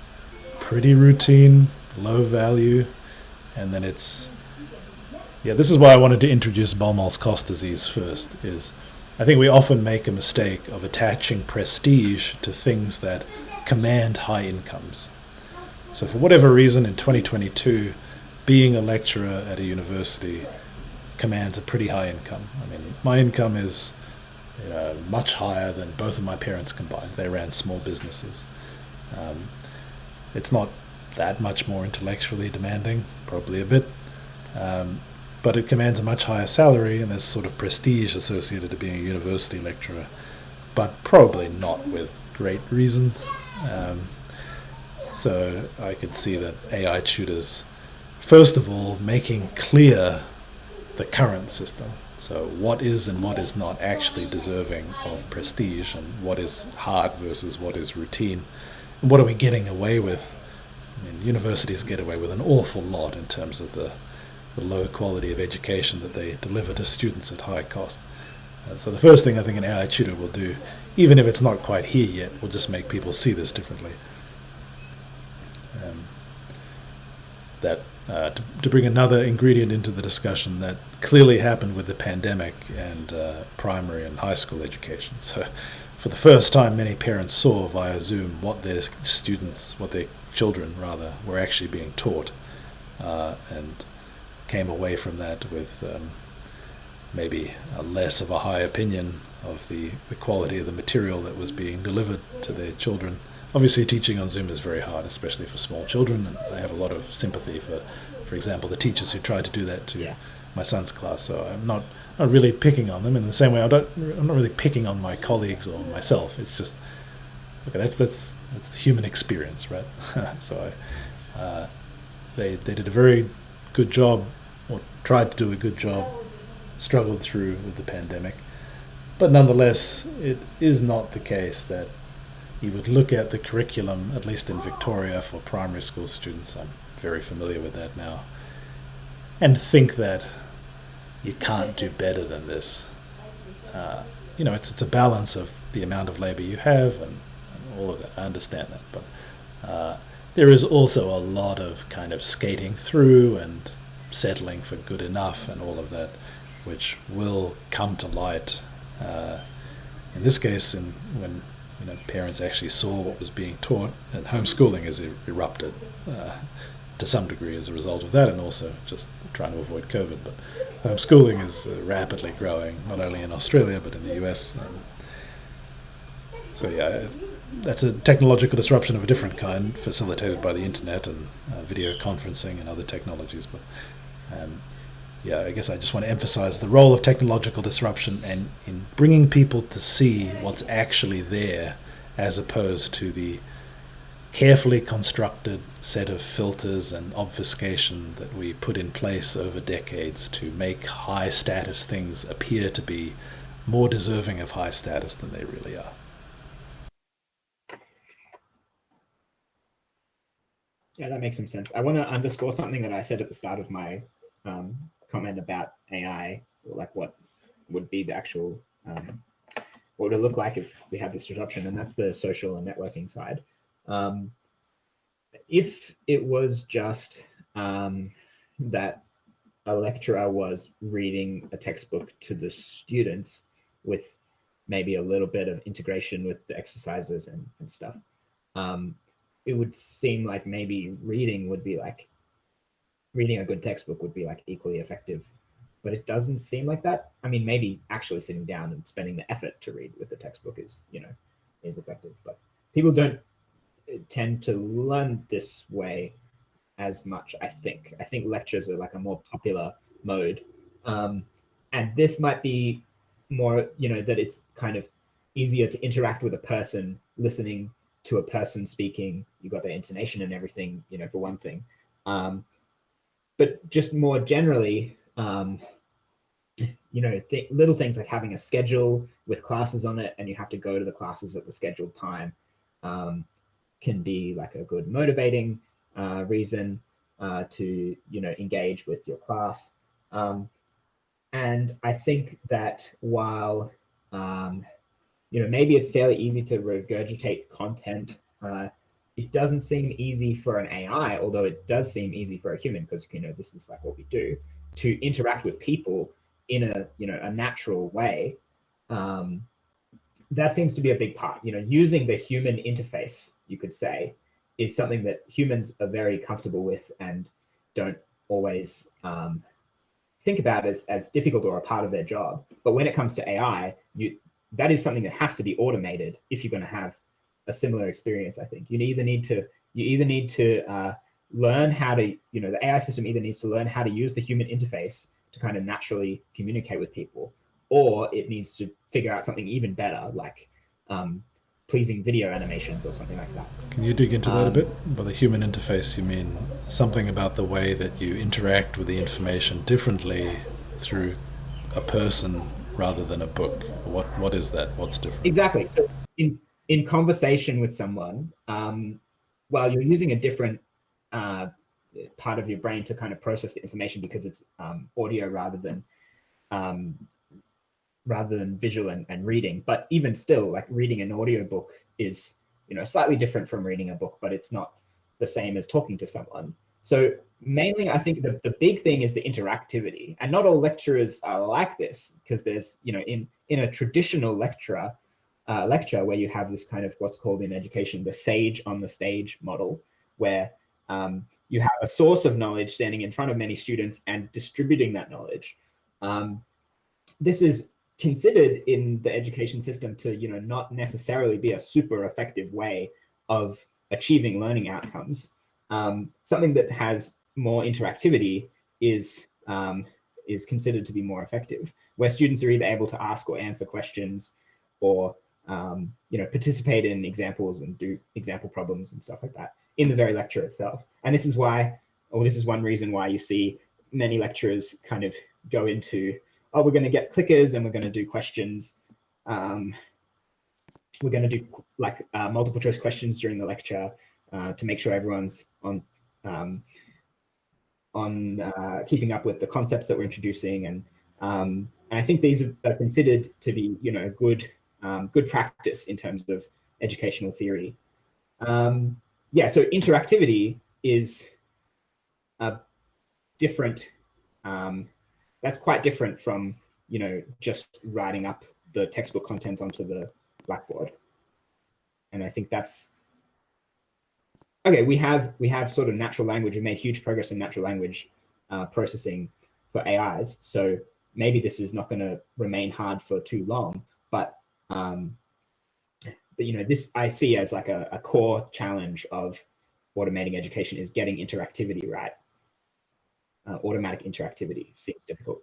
pretty routine, low value, and then this is why I wanted to introduce Baumol's cost disease first, is I think we often make a mistake of attaching prestige to things that command high incomes. So for whatever reason, in 2022, being a lecturer at a university commands a pretty high income. I mean, my income is much higher than both of my parents combined. They ran small businesses. It's not that much more intellectually demanding, probably a bit. but it commands a much higher salary, and there's sort of prestige associated to being a university lecturer, but probably not with great reason. So I could see that AI tutors, first of all, making clear the current system. So what is and what is not actually deserving of prestige, and what is hard versus what is routine, and what are we getting away with? I mean, universities get away with an awful lot in terms of the low quality of education that they deliver to students at high cost. So the first thing I think an AI tutor will do, even if it's not quite here yet, will just make people see this differently. To bring another ingredient into the discussion, that clearly happened with the pandemic and primary and high school education. So for the first time, many parents saw via Zoom what their children were actually being taught, and came away from that with maybe less of a high opinion of the quality of the material that was being delivered to their children. Obviously, teaching on Zoom is very hard, especially for small children, and I have a lot of sympathy for example, the teachers who tried to do that to my son's class. So I'm not really picking on them in the same way. I'm not really picking on my colleagues or myself. It's just, okay, that's the human experience, right? So they did a very good job, or tried to do a good job, struggled through with the pandemic. But nonetheless, it is not the case that you would look at the curriculum, at least in Victoria for primary school students, I'm very familiar with that now, and think that you can't do better than this. It's a balance of the amount of labor you have and all of that. I understand that, but there is also a lot of kind of skating through and settling for good enough and all of that, which will come to light in this case when parents actually saw what was being taught, and homeschooling has erupted to some degree as a result of that, and also just trying to avoid COVID. But homeschooling is rapidly growing, not only in Australia but in the US. So that's a technological disruption of a different kind, facilitated by the internet and video conferencing and other technologies. But I guess I just want to emphasize the role of technological disruption and in bringing people to see what's actually there, as opposed to the carefully constructed set of filters and obfuscation that we put in place over decades to make high status things appear to be more deserving of high status than they really are. Yeah, that makes some sense. I want to underscore something that I said at the start of my comment about AI, like what would be the actual, what would it look like if we had this disruption, and that's the social and networking side. If it was just that a lecturer was reading a textbook to the students with maybe a little bit of integration with the exercises and stuff, it would seem like maybe reading a good textbook would be like equally effective, but it doesn't seem like that. I mean, maybe actually sitting down and spending the effort to read with the textbook is effective, but people don't tend to learn this way as much. I think lectures are like a more popular mode, and this might be more, that it's kind of easier to interact with a person, listening to a person speaking. You got their intonation and everything, for one thing. But just more generally, little things like having a schedule with classes on it, and you have to go to the classes at the scheduled time, can be like a good motivating reason to engage with your class. And I think that while maybe it's fairly easy to regurgitate content, it doesn't seem easy for an AI, although it does seem easy for a human, because this is like what we do, to interact with people in a natural way. That seems to be a big part. Using the human interface, you could say, is something that humans are very comfortable with and don't always think about as difficult or a part of their job. But when it comes to AI, that is something that has to be automated if you're going to have a similar experience. I think you either need to learn how to, the AI system either needs to learn how to use the human interface to kind of naturally communicate with people, or it needs to figure out something even better, like pleasing video animations or something like that. Can you dig into that a bit? By the human interface, you mean something about the way that you interact with the information differently through a person rather than a book? What is that? What's different? Exactly. So in conversation with someone, while you're using a different part of your brain to kind of process the information because it's audio rather than visual and reading. But even still, like reading an audiobook is, slightly different from reading a book, but it's not the same as talking to someone. So mainly, I think the big thing is the interactivity. And not all lecturers are like this, because there's, in a traditional lecture where you have this kind of what's called in education, the sage on the stage model, where you have a source of knowledge standing in front of many students and distributing that knowledge. This is considered in the education system to, not necessarily be a super effective way of achieving learning outcomes. Something that has more interactivity is considered to be more effective, where students are either able to ask or answer questions, or participate in examples and do example problems and stuff like that in the very lecture itself. And this is one reason why you see many lecturers kind of go into, oh, we're going to get clickers and we're going to do questions. We're going to do like multiple choice questions during the lecture to make sure everyone's on keeping up with the concepts that we're introducing. And I think these are considered to be, good practice in terms of educational theory. So interactivity is different. That's quite different from, just writing up the textbook contents onto the blackboard. And I think that's, okay, we have sort of natural language. We made huge progress in natural language processing for AIs. So maybe this is not going to remain hard for too long, but this I see as like a core challenge of automating education is getting interactivity right. Automatic interactivity seems difficult.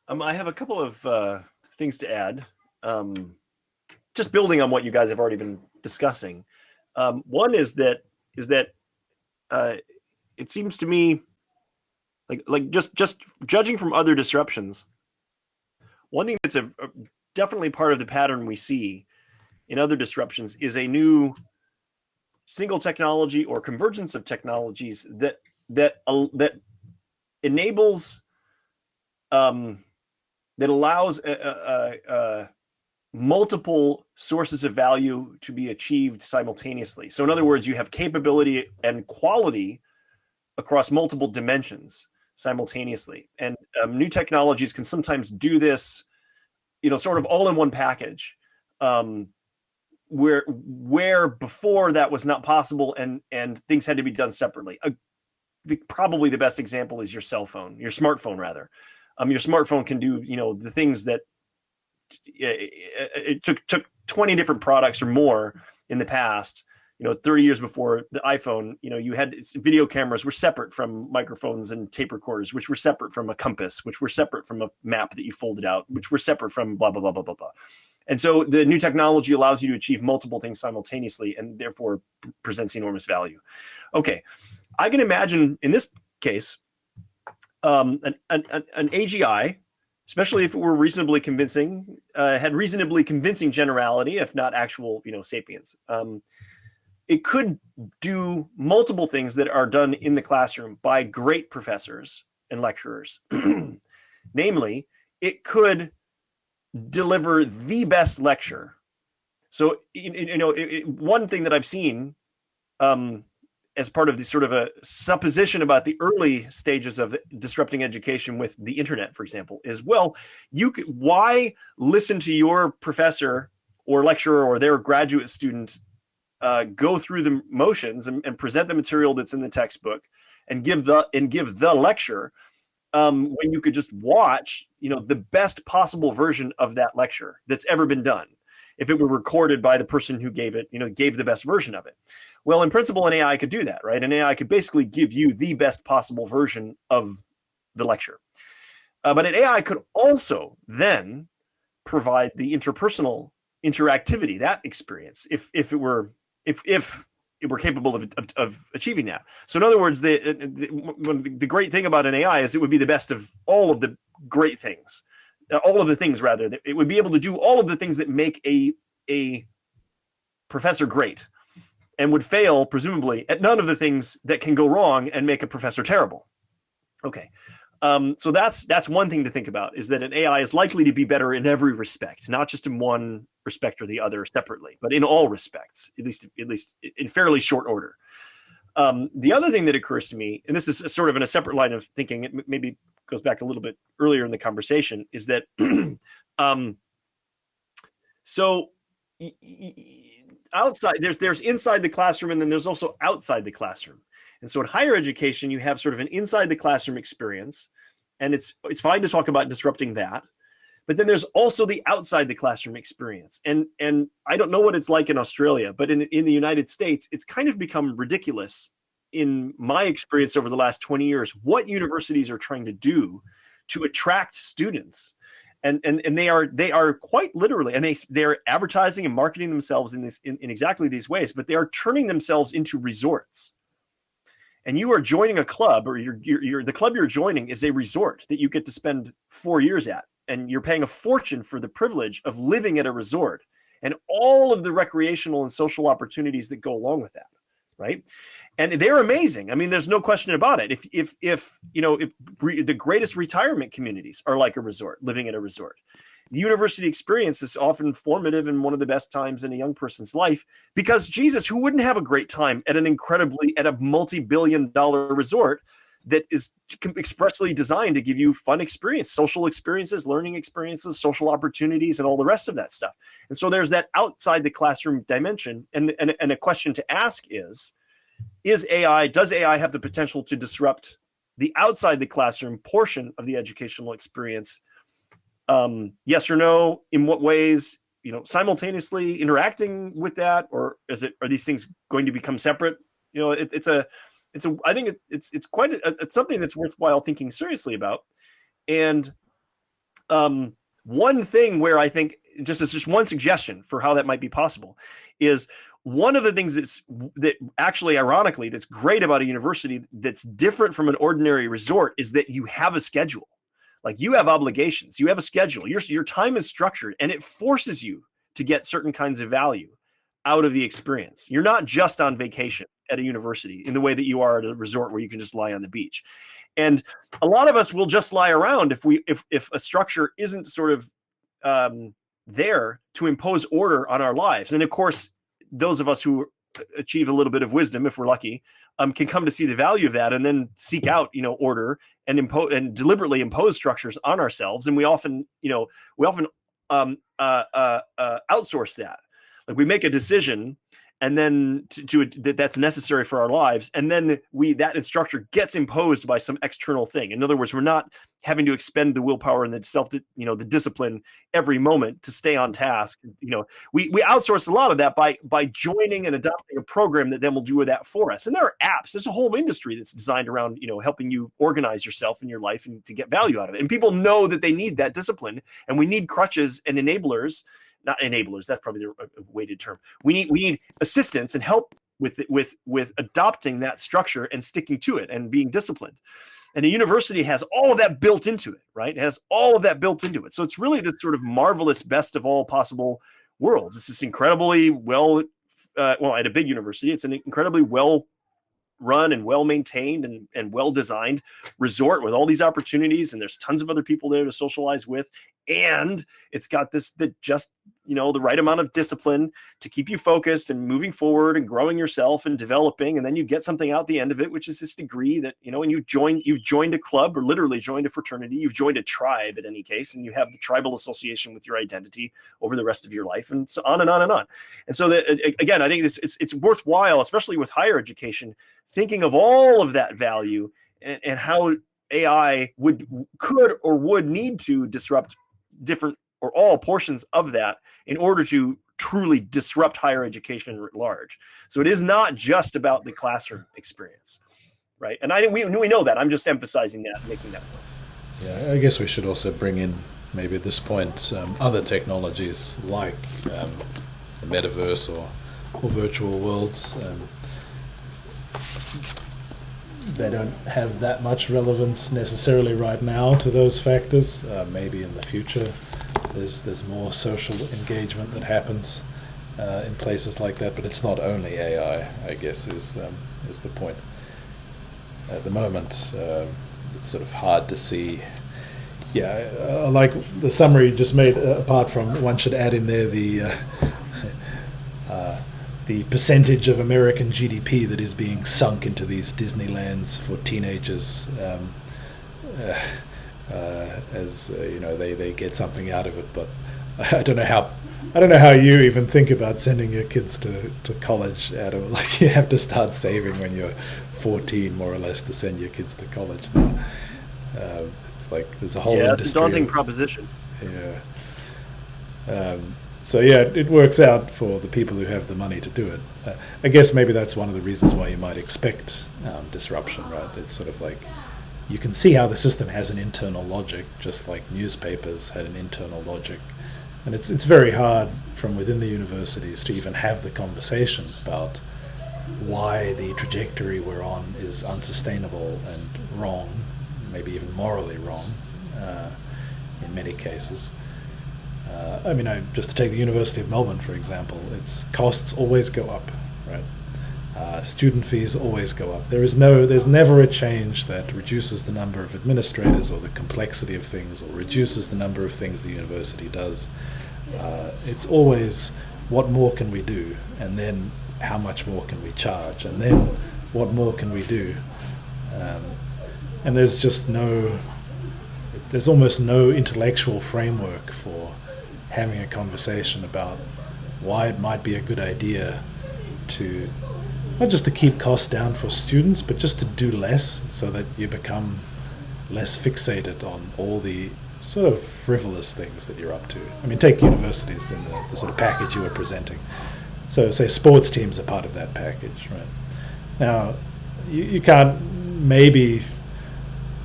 I have a couple of things to add. Just building on what you guys have already been discussing. One is that it seems to me like just judging from other disruptions, one thing that's definitely part of the pattern we see in other disruptions is a new single technology or convergence of technologies that enables that allows multiple sources of value to be achieved simultaneously. So in other words, you have capability and quality across multiple dimensions simultaneously. And new technologies can sometimes do this, sort of all in one package, where before that was not possible and things had to be done separately. Probably the best example is your smartphone rather. Your smartphone can do, the things that it took 20 different products or more in the past, 30 years before the iPhone, you had video cameras were separate from microphones and tape recorders, which were separate from a compass, which were separate from a map that you folded out, which were separate from blah, blah, blah, blah, blah, blah. And so the new technology allows you to achieve multiple things simultaneously and therefore presents enormous value. Okay. I can imagine in this case, an AGI, especially if it were reasonably convincing, had reasonably convincing generality, if not actual, sapience. It could do multiple things that are done in the classroom by great professors and lecturers. Namely, it could deliver the best lecture. So, one thing that I've seen as part of the sort of a supposition about the early stages of disrupting education with the internet, for example, is, well, why listen to your professor or lecturer or their graduate student go through the motions and present the material that's in the textbook and give the lecture when you could just watch, the best possible version of that lecture that's ever been done. if it were recorded by the person who gave it, gave the best version of it. Well, in principle, an AI could do that, right? An AI could basically give you the best possible version of the lecture. But an AI could also then provide the interpersonal interactivity, that experience, if it were capable of achieving that. So in other words, the great thing about an AI is it would be the best of all of the great things, all of the things rather. It would be able to do all of the things that make a professor great, and would fail presumably at none of the things that can go wrong and make a professor terrible. Okay. So that's one thing to think about, is that an AI is likely to be better in every respect, not just in one respect or the other separately, but in all respects, at least in fairly short order. The other thing that occurs to me, and this is sort of in a separate line of thinking, it maybe goes back a little bit earlier in the conversation, is that outside, there's inside the classroom, and then there's also outside the classroom. And so in higher education, you have sort of an inside the classroom experience, and it's fine to talk about disrupting that. But then there's also the outside the classroom experience. And I don't know what it's like in Australia, but in the United States, it's kind of become ridiculous in my experience over the last 20 years, what universities are trying to do to attract students. And they are quite literally, and they're advertising and marketing themselves in exactly these ways, but they are turning themselves into resorts. And you are joining a club, or the club you're joining is a resort that you get to spend 4 years at, and you're paying a fortune for the privilege of living at a resort and all of the recreational and social opportunities that go along with that, right? And they're amazing. I mean, there's no question about it. If the greatest retirement communities are like a resort, living at a resort. The university experience is often formative and one of the best times in a young person's life, because Jesus, who wouldn't have a great time at a multi-billion-dollar resort that is expressly designed to give you fun experience, social experiences, learning experiences, social opportunities, and all the rest of that stuff. And so there's that outside the classroom dimension. And a question to ask does AI have the potential to disrupt the outside the classroom portion of the educational experience? Yes or no? In what ways? Simultaneously interacting with that, or are these things going to become separate? I think it's quite it's something that's worthwhile thinking seriously about. And one thing where I think just one suggestion for how that might be possible is, one of the things that actually, ironically, that's great about a university that's different from an ordinary resort is that you have a schedule. Like, you have obligations, you have a schedule, your time is structured, and it forces you to get certain kinds of value out of the experience. You're not just on vacation at a university in the way that you are at a resort where you can just lie on the beach. And a lot of us will just lie around if a structure isn't sort of there to impose order on our lives. And of course, those of us who achieve a little bit of wisdom, if we're lucky, can come to see the value of that, and then seek out, order and deliberately impose structures on ourselves. And we often outsource that. Like, we make a decision, and then that's necessary for our lives, and then that structure gets imposed by some external thing. In other words, we're not having to expend the willpower and the discipline every moment to stay on task. We outsource a lot of that by joining and adopting a program that then will do that for us. And there are apps. There's a whole industry that's designed around helping you organize yourself in your life and to get value out of it. And people know that they need that discipline, and we need crutches and enablers. Not enablers, that's probably the weighted term. We need assistance and help with adopting that structure and sticking to it and being disciplined. And a university has all of that built into it, right? It has all of that built into it. So it's really this sort of marvelous best of all possible worlds. It's this incredibly at a big university, it's an incredibly well run and well maintained and well designed resort with all these opportunities, and there's tons of other people there to socialize with, and it's got the right amount of discipline to keep you focused and moving forward and growing yourself and developing, and then you get something out the end of it, which is this degree that and you've joined a club, or literally joined a fraternity, you've joined a tribe in any case, and you have the tribal association with your identity over the rest of your life, and so on and on and on. And so again, I think it's worthwhile, especially with higher education, thinking of all of that value and how AI could or would need to disrupt different or all portions of that in order to truly disrupt higher education at large. So it is not just about the classroom experience, right? And we know that. I'm just emphasizing that, making that point. Yeah, I guess we should also bring in, maybe at this point, other technologies like the metaverse or virtual worlds. They don't have that much relevance necessarily right now to those factors. Maybe in the future there's more social engagement that happens in places like that, but it's not only AI, I guess, is the point. At the moment, it's sort of hard to see. Yeah, I like the summary you just made, apart from one should add in there the percentage of American GDP that is being sunk into these Disneylands for teenagers, as they get something out of it. But I don't know how you even think about sending your kids to college, Adam. Like, you have to start saving when you're 14, more or less, to send your kids to college. It's like there's a whole industry. It's a daunting proposition. Yeah. So yeah, it works out for the people who have the money to do it. I guess maybe that's one of the reasons why you might expect disruption, right? It's sort of like, you can see how the system has an internal logic, just like newspapers had an internal logic. And it's very hard from within the universities to even have the conversation about why the trajectory we're on is unsustainable and wrong, maybe even morally wrong in many cases. Just to take the University of Melbourne, for example, its costs always go up, right? Student fees always go up. There's never a change that reduces the number of administrators or the complexity of things or reduces the number of things the university does. It's always, what more can we do? And then how much more can we charge? And then what more can we do? And there's almost no intellectual framework for having a conversation about why it might be a good idea to, not just to keep costs down for students, but just to do less so that you become less fixated on all the sort of frivolous things that you're up to. I mean, take universities and the sort of package you were presenting. So say sports teams are part of that package, right? Now, you can't, maybe,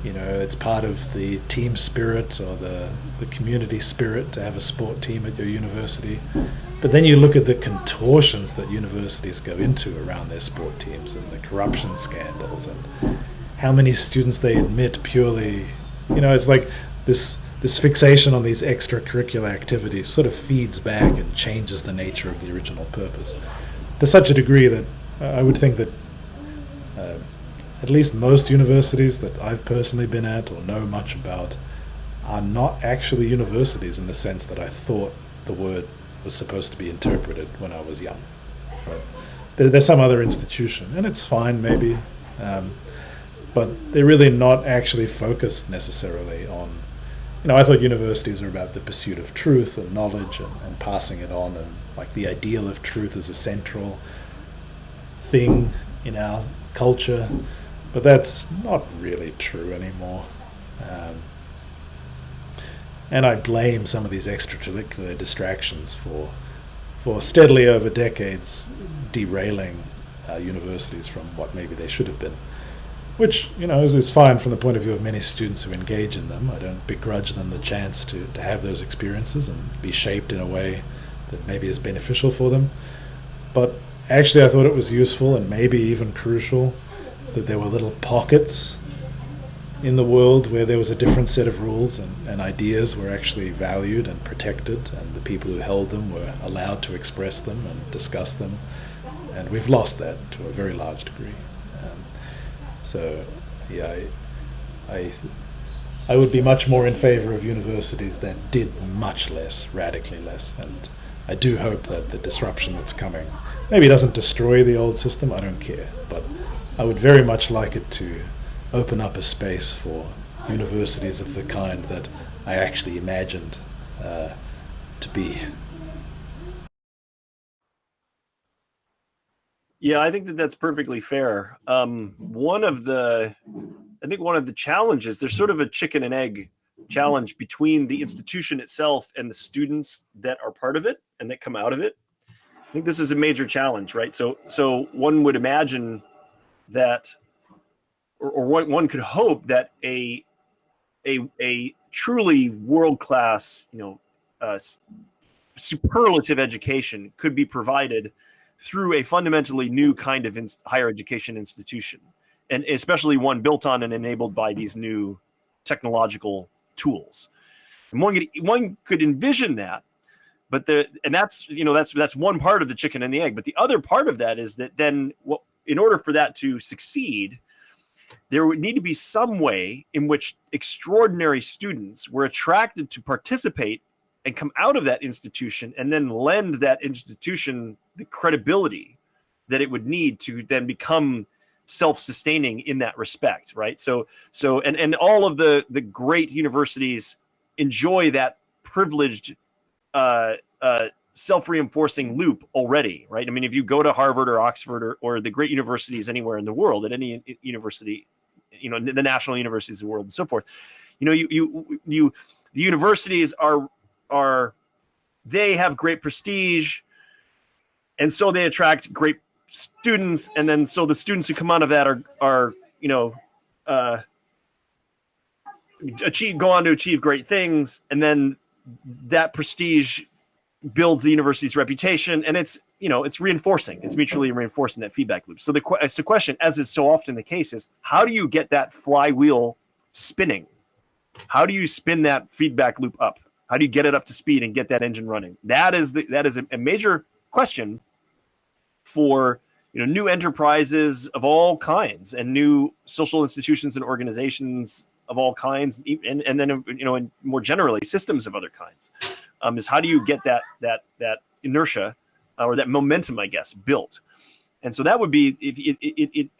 it's part of the team spirit or the community spirit to have a sport team at your university. But then you look at the contortions that universities go into around their sport teams and the corruption scandals and how many students they admit purely, it's like this fixation on these extracurricular activities sort of feeds back and changes the nature of the original purpose to such a degree that I would think that at least most universities that I've personally been at or know much about are not actually universities in the sense that I thought the word was supposed to be interpreted when I was young. Right? There's some other institution, and it's fine maybe, but they're really not actually focused necessarily on, I thought universities are about the pursuit of truth and knowledge and passing it on, and like the ideal of truth is a central thing in our culture. But that's not really true anymore. And I blame some of these extracurricular distractions for steadily over decades derailing universities from what maybe they should have been. Which, is fine from the point of view of many students who engage in them. I don't begrudge them the chance to have those experiences and be shaped in a way that maybe is beneficial for them. But actually I thought it was useful and maybe even crucial that there were little pockets in the world where there was a different set of rules and ideas were actually valued and protected, and the people who held them were allowed to express them and discuss them. And we've lost that to a very large degree. I would be much more in favor of universities that did much less, radically less, and I do hope that the disruption that's coming maybe doesn't destroy the old system, I don't care, but I would very much like it to open up a space for universities of the kind that I actually imagined to be. Yeah, I think that's perfectly fair. One of the challenges, there's sort of a chicken and egg challenge between the institution itself and the students that are part of it and that come out of it. think this is a major challenge, right? So one would imagine that, or one could hope that a truly world-class, superlative education could be provided through a fundamentally new kind of higher education institution, and especially one built on and enabled by these new technological tools. And one could envision that, but that's one part of the chicken and the egg. But the other part of that is that then, in order for that to succeed, there would need to be some way in which extraordinary students were attracted to participate and come out of that institution, and then lend that institution the credibility that it would need to then become self-sustaining in that respect, right? So and all of the great universities enjoy that privileged self-reinforcing loop already, right? I mean, if you go to Harvard or Oxford or the great universities anywhere in the world, at any university, the national universities of the world and so forth, the universities they have great prestige, and so they attract great students, and then so the students who come out of that are go on to achieve great things, and then that prestige builds the university's reputation, and it's reinforcing. It's mutually reinforcing, that feedback loop. So the question, as is so often the case, is how do you get that flywheel spinning? How do you spin that feedback loop up? How do you get it up to speed and get that engine running? That is a major question for new enterprises of all kinds, and new social institutions and organizations of all kinds, and then and more generally systems of other kinds. Is how do you get that inertia or that momentum, I guess, built? And so that would be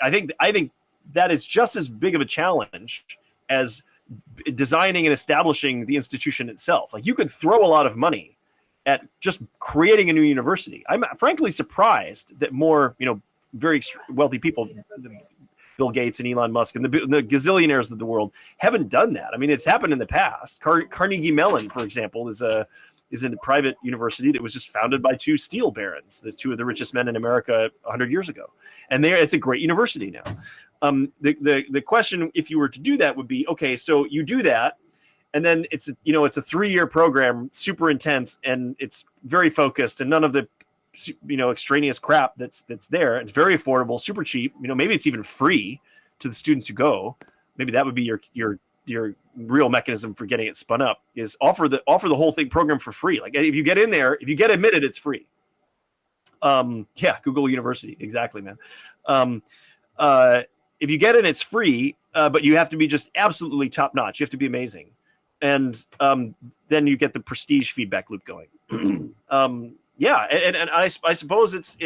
I think that is just as big of a challenge as designing and establishing the institution itself. Like, you could throw a lot of money at just creating a new university. I'm frankly surprised that more very wealthy people, Bill Gates and Elon Musk and the gazillionaires of the world, haven't done that. I mean, it's happened in the past. Carnegie Mellon, for example, is a private university that was just founded by two steel barons, the two of the richest men in America 100 years ago, and it's a great university now. The question, if you were to do that, would be, okay, so you do that, and then it's a 3-year program, super intense, and it's very focused, and none of the extraneous crap that's there. It's very affordable, super cheap. Maybe it's even free to the students who go. Maybe that would be your real mechanism for getting it spun up, is offer the whole thing program for free. Like, if you get in there, if you get admitted, it's free. Google University, exactly, man. If you get in, it's free, but you have to be just absolutely top notch. You have to be amazing, and then you get the prestige feedback loop going. And I suppose it's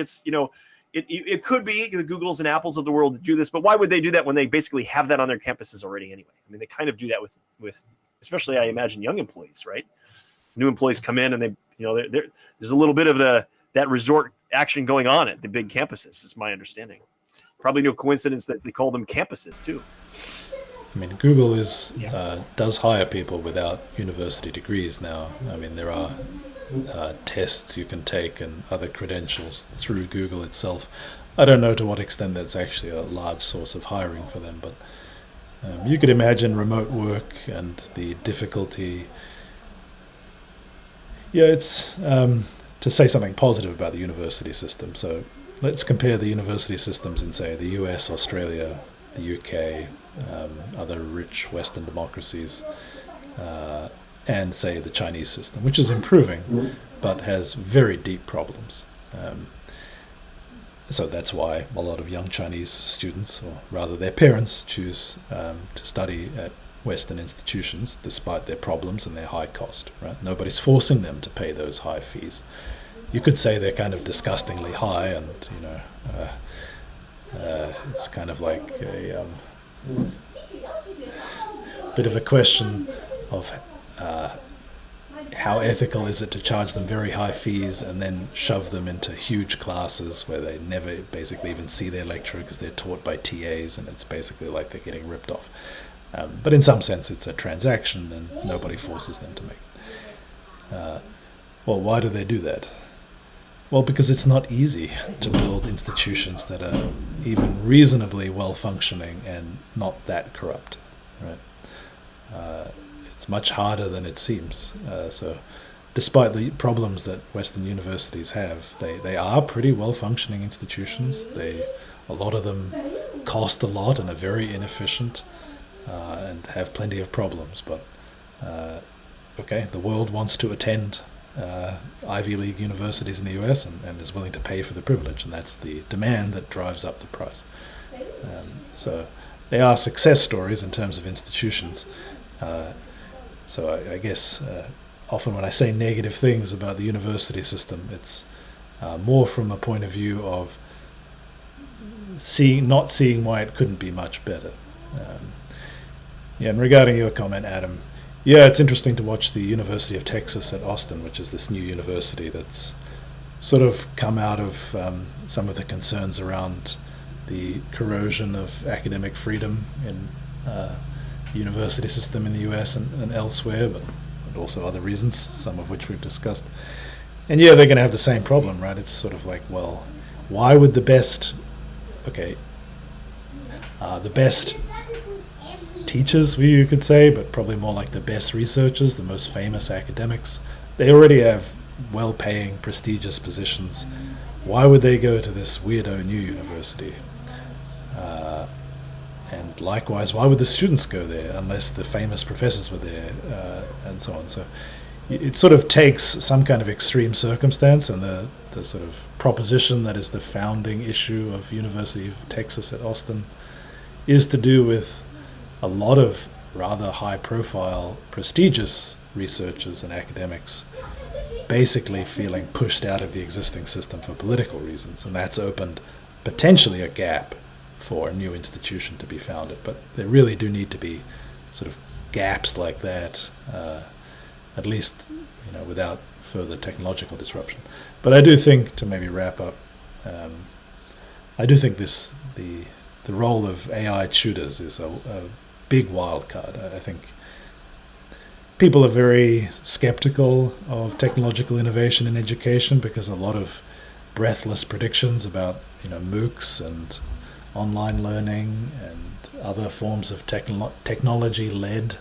it could be the Googles and Apples of the world that do this, but why would they do that when they basically have that on their campuses already anyway? I mean, they kind of do that with especially, I imagine, young employees, right? New employees come in, and they there's a little bit of that resort action going on at the big campuses, is my understanding. Probably no coincidence that they call them campuses too. I mean, Google does hire people without university degrees now. I mean, there are tests you can take and other credentials through Google itself. I don't know to what extent that's actually a large source of hiring for them, but you could imagine remote work and the difficulty. Yeah, it's to say something positive about the university system. So let's compare the university systems in, say, the US, Australia, the UK, other rich Western democracies, and, say, the Chinese system, which is improving, but has very deep problems. So that's why a lot of young Chinese students, or rather their parents, choose to study at Western institutions despite their problems and their high cost. Right? Nobody's forcing them to pay those high fees. You could say they're kind of disgustingly high, and it's kind of like a bit of a question of how ethical is it to charge them very high fees and then shove them into huge classes where they never basically even see their lecturer because they're taught by TAs, and it's basically like they're getting ripped off. But in some sense it's a transaction, and nobody forces them to make it. Well, why do they do that? Well, because it's not easy to build institutions that are even reasonably well functioning and not that corrupt, right? It's much harder than it seems. So, despite the problems that Western universities have, they are pretty well functioning institutions. A lot of them cost a lot and are very inefficient and have plenty of problems. But okay, the world wants to attend Ivy League universities in the US and is willing to pay for the privilege, and that's the demand that drives up the price. So they are success stories in terms of institutions. So I guess often when I say negative things about the university system, it's more from a point of view of not seeing why it couldn't be much better. And regarding your comment, Adam, yeah, it's interesting to watch the University of Texas at Austin, which is this new university that's sort of come out of some of the concerns around the corrosion of academic freedom in the university system in the US and elsewhere, but also other reasons, some of which we've discussed. And yeah, they're going to have the same problem, right? It's sort of like, well, why would the best teachers, you could say, but probably more like the best researchers, the most famous academics, they already have well-paying, prestigious positions. Why would they go to this weirdo new university? And likewise, why would the students go there unless the famous professors were there, and so on? So it sort of takes some kind of extreme circumstance, and the sort of proposition that is the founding issue of University of Texas at Austin is to do with a lot of rather high-profile, prestigious researchers and academics basically feeling pushed out of the existing system for political reasons, and that's opened potentially a gap for a new institution to be founded. But there really do need to be sort of gaps like that, at least without further technological disruption. But I do think, to maybe wrap up, I do think the role of AI tutors is a big wild card. I think people are very skeptical of technological innovation in education because a lot of breathless predictions about MOOCs and online learning and other forms of technology-led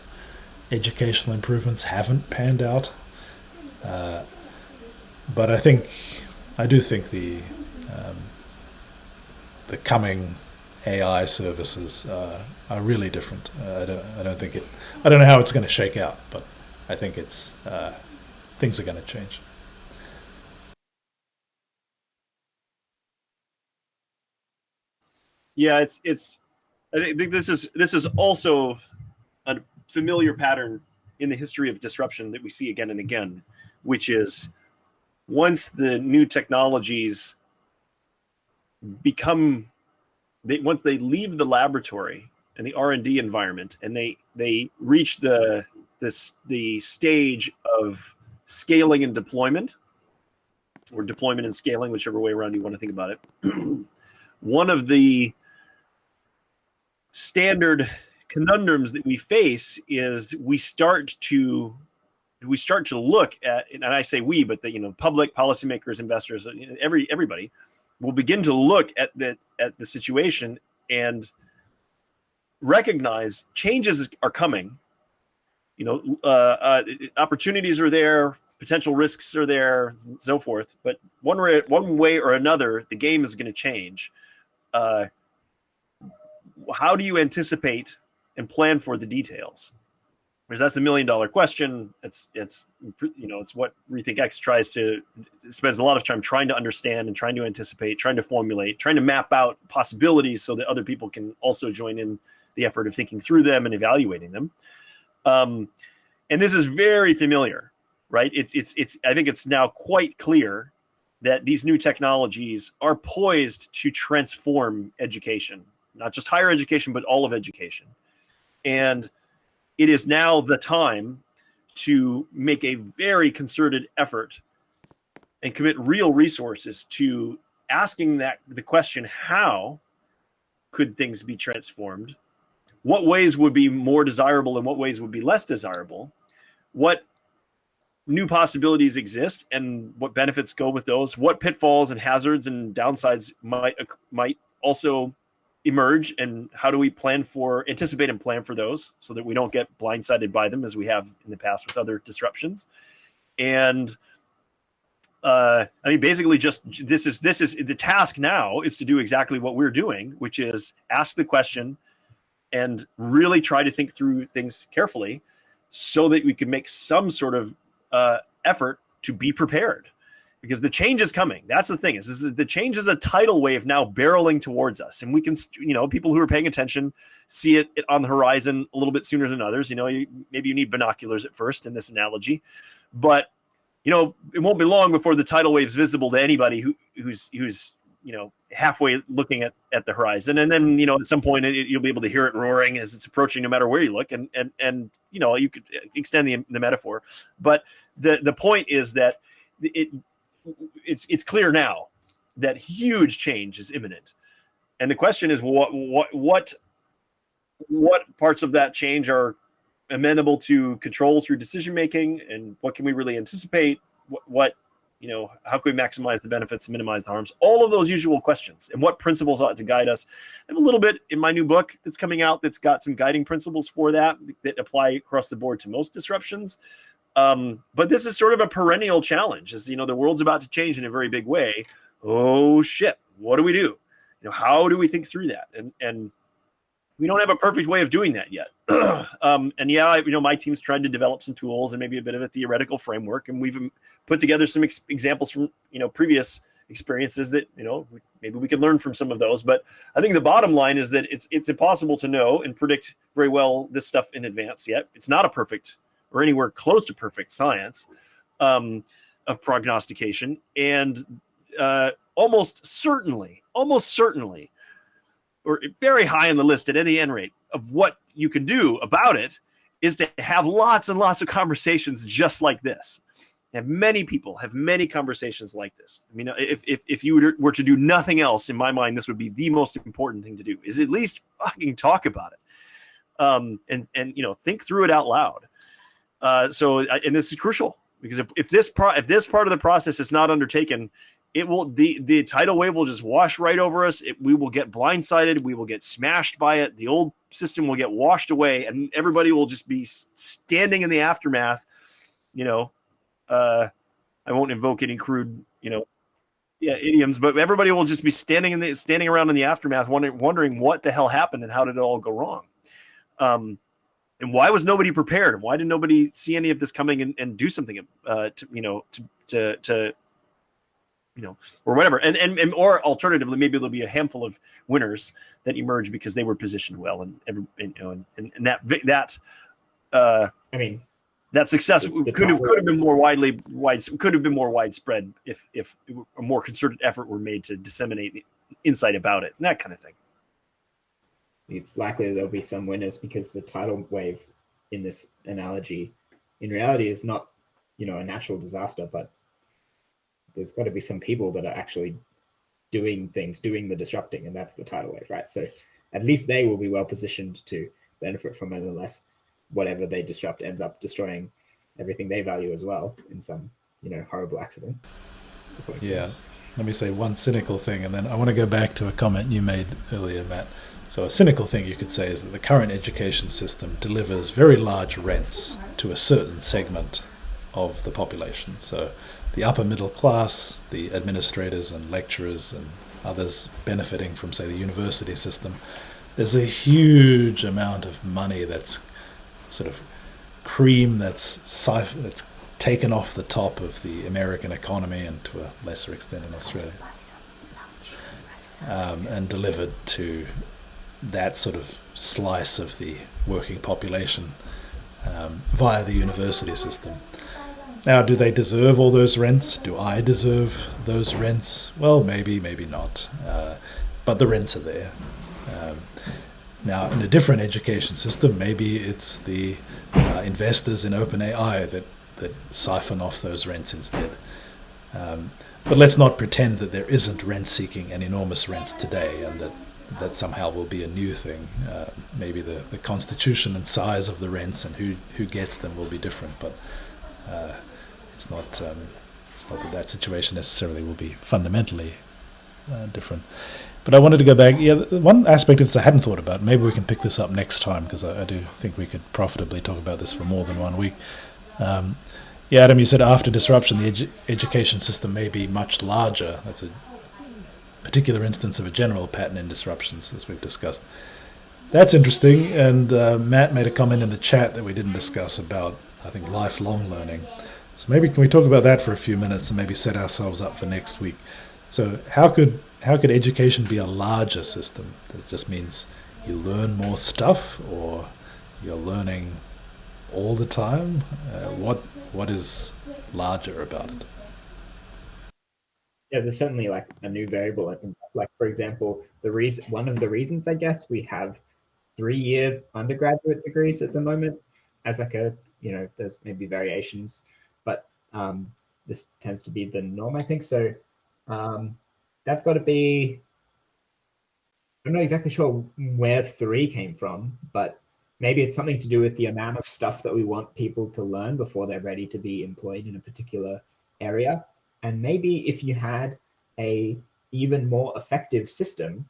educational improvements haven't panned out. But I do think the coming AI services are really different. I don't know how it's going to shake out, but I think things are going to change. Yeah, I think this is also a familiar pattern in the history of disruption that we see again and again, which is once the new technologies once they leave the laboratory and the R&D environment, and they reach the stage of scaling and deployment, or deployment and scaling, whichever way around you want to think about it. One of the standard conundrums that we face is we start to look at, and I say we, but the public, policymakers, investors, everybody will begin to look at the situation and recognize changes are coming. Opportunities are there, potential risks are there, and so forth. But one way or another, the game is going to change. How do you anticipate and plan for the details? Because that's the $1 million question. It's what Rethink X spends a lot of time trying to understand and trying to anticipate, trying to formulate, trying to map out possibilities so that other people can also join in the effort of thinking through them and evaluating them. And this is very familiar, right? I think it's now quite clear that these new technologies are poised to transform education, not just higher education, but all of education. And it is now the time to make a very concerted effort and commit real resources to asking the question, how could things be transformed? What ways would be more desirable and what ways would be less desirable? What new possibilities exist and what benefits go with those, what pitfalls and hazards and downsides might also emerge, and how do we anticipate and plan for those so that we don't get blindsided by them as we have in the past with other disruptions. And I mean, basically, just this is the task now is to do exactly what we're doing, which is ask the question and really try to think through things carefully so that we can make some sort of effort to be prepared, because the change is coming. That's the thing, the change is a tidal wave now barreling towards us, and we can, people who are paying attention see it on the horizon a little bit sooner than others. Maybe you need binoculars at first in this analogy, but it won't be long before the tidal wave's visible to anybody who's halfway looking at the horizon. And then, at some point you'll be able to hear it roaring as it's approaching, no matter where you look. And you could extend the metaphor, but the point is that it's clear now that huge change is imminent. And the question is what parts of that change are amenable to control through decision making, and what can we really anticipate? How can we maximize the benefits and minimize the harms? All of those usual questions, and what principles ought to guide us. I have a little bit in my new book that's coming out that's got some guiding principles for that apply across the board to most disruptions. But this is sort of a perennial challenge, as the world's about to change in a very big way. Oh shit, what do we do? How do we think through that? And we don't have a perfect way of doing that yet. My team's tried to develop some tools and maybe a bit of a theoretical framework, and we've put together some examples from previous experiences that maybe we can learn from some of those. But I think the bottom line is that it's impossible to know and predict very well this stuff in advance yet. It's not a perfect or anywhere close to perfect science of prognostication, and almost certainly, or very high on the list at any end rate of what you can do about it, is to have lots and lots of conversations just like this. And many people have many conversations like this. I mean, if you were to do nothing else, in my mind, this would be the most important thing to do, is at least fucking talk about it. And think through it out loud. And this is crucial, because if this part of the process is not undertaken, the tidal wave will just wash right over us. We will get blindsided. We will get smashed by it. The old system will get washed away, and everybody will just be standing in the aftermath. I won't invoke any crude, idioms, but everybody will just be standing around in the aftermath, wondering what the hell happened and how did it all go wrong. And why was nobody prepared? Why did nobody see any of this coming and do something or whatever, and or alternatively, maybe there'll be a handful of winners that emerge because they were positioned well, and that success could have been more widespread if a more concerted effort were made to disseminate the insight about it and that kind of thing. It's likely there'll be some winners, because the tidal wave in this analogy, in reality, is not a natural disaster, but there's got to be some people that are actually doing the disrupting, and that's the tidal wave, right? So at least they will be well positioned to benefit from it, unless whatever they disrupt ends up destroying everything they value as well in some horrible accident. Yeah, let me say one cynical thing, and then I want to go back to a comment you made earlier, Matt. So a cynical thing you could say is that the current education system delivers very large rents to a certain segment of the population. So the upper middle class, the administrators and lecturers and others benefiting from, say, the university system, there's a huge amount of money that's sort of cream that's taken off the top of the American economy, and to a lesser extent in Australia, and delivered to that sort of slice of the working population via the university system. Now, do they deserve all those rents? Do I deserve those rents? Well, maybe not. But the rents are there. Now, in a different education system, maybe it's the investors in OpenAI that siphon off those rents instead. But let's not pretend that there isn't rent-seeking and enormous rents today, and that somehow will be a new thing. Maybe the constitution and size of the rents and who gets them will be different, but it's not that situation necessarily will be fundamentally different. But I wanted to go back. Yeah, one aspect of this I hadn't thought about. Maybe we can pick this up next time, because I do think we could profitably talk about this for more than 1 week. Yeah, Adam, you said after disruption, the education system may be much larger. That's a particular instance of a general pattern in disruptions, as we've discussed. That's interesting. And Matt made a comment in the chat that we didn't discuss about, I think, lifelong learning. So maybe can we talk about that for a few minutes and maybe set ourselves up for next week? So how could education be a larger system? That just means you learn more stuff, or you're learning all the time? What is larger about it? Yeah, there's certainly like a new variable. Like, for example, one of the reasons I guess we have 3-year undergraduate degrees at the moment, as like a, there's maybe variations, but this tends to be the norm, I think. So that's got to be, I'm not exactly sure where 3 came from, but maybe it's something to do with the amount of stuff that we want people to learn before they're ready to be employed in a particular area. And maybe if you had a even more effective system,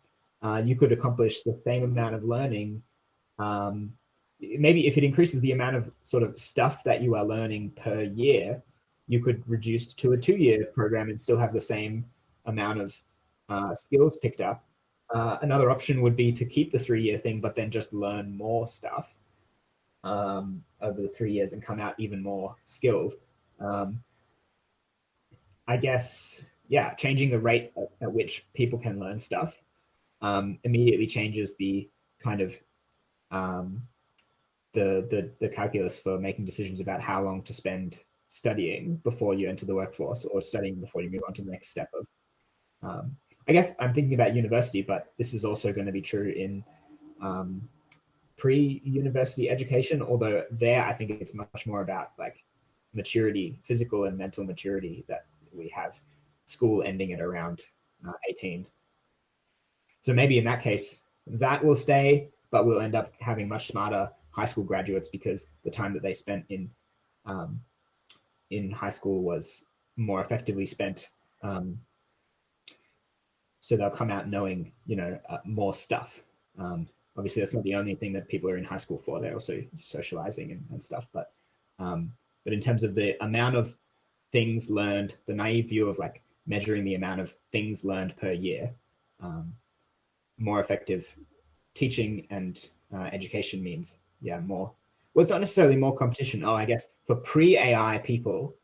you could accomplish the same amount of learning. Maybe if it increases the amount of sort of stuff that you are learning per year, you could reduce to a 2-year program and still have the same amount of skills picked up. Another option would be to keep the 3-year thing, but then just learn more stuff over the 3 years and come out even more skilled. I guess, yeah, changing the rate at which people can learn stuff immediately changes the kind of the calculus for making decisions about how long to spend studying before you enter the workforce, or studying before you move on to the next step of. I guess I'm thinking about university, but this is also going to be true in pre-university education, although there I think it's much more about like maturity, physical and mental maturity, that we have school ending at around 18. So maybe in that case, that will stay, but we'll end up having much smarter high school graduates because the time that they spent in high school was more effectively spent. So they'll come out knowing, more stuff. Obviously, that's not the only thing that people are in high school for. They're also socializing and stuff. But in terms of the amount of things learned, the naive view of like measuring the amount of things learned per year, more effective teaching and education means, more. Well, it's not necessarily more competition. I guess for pre-AI people,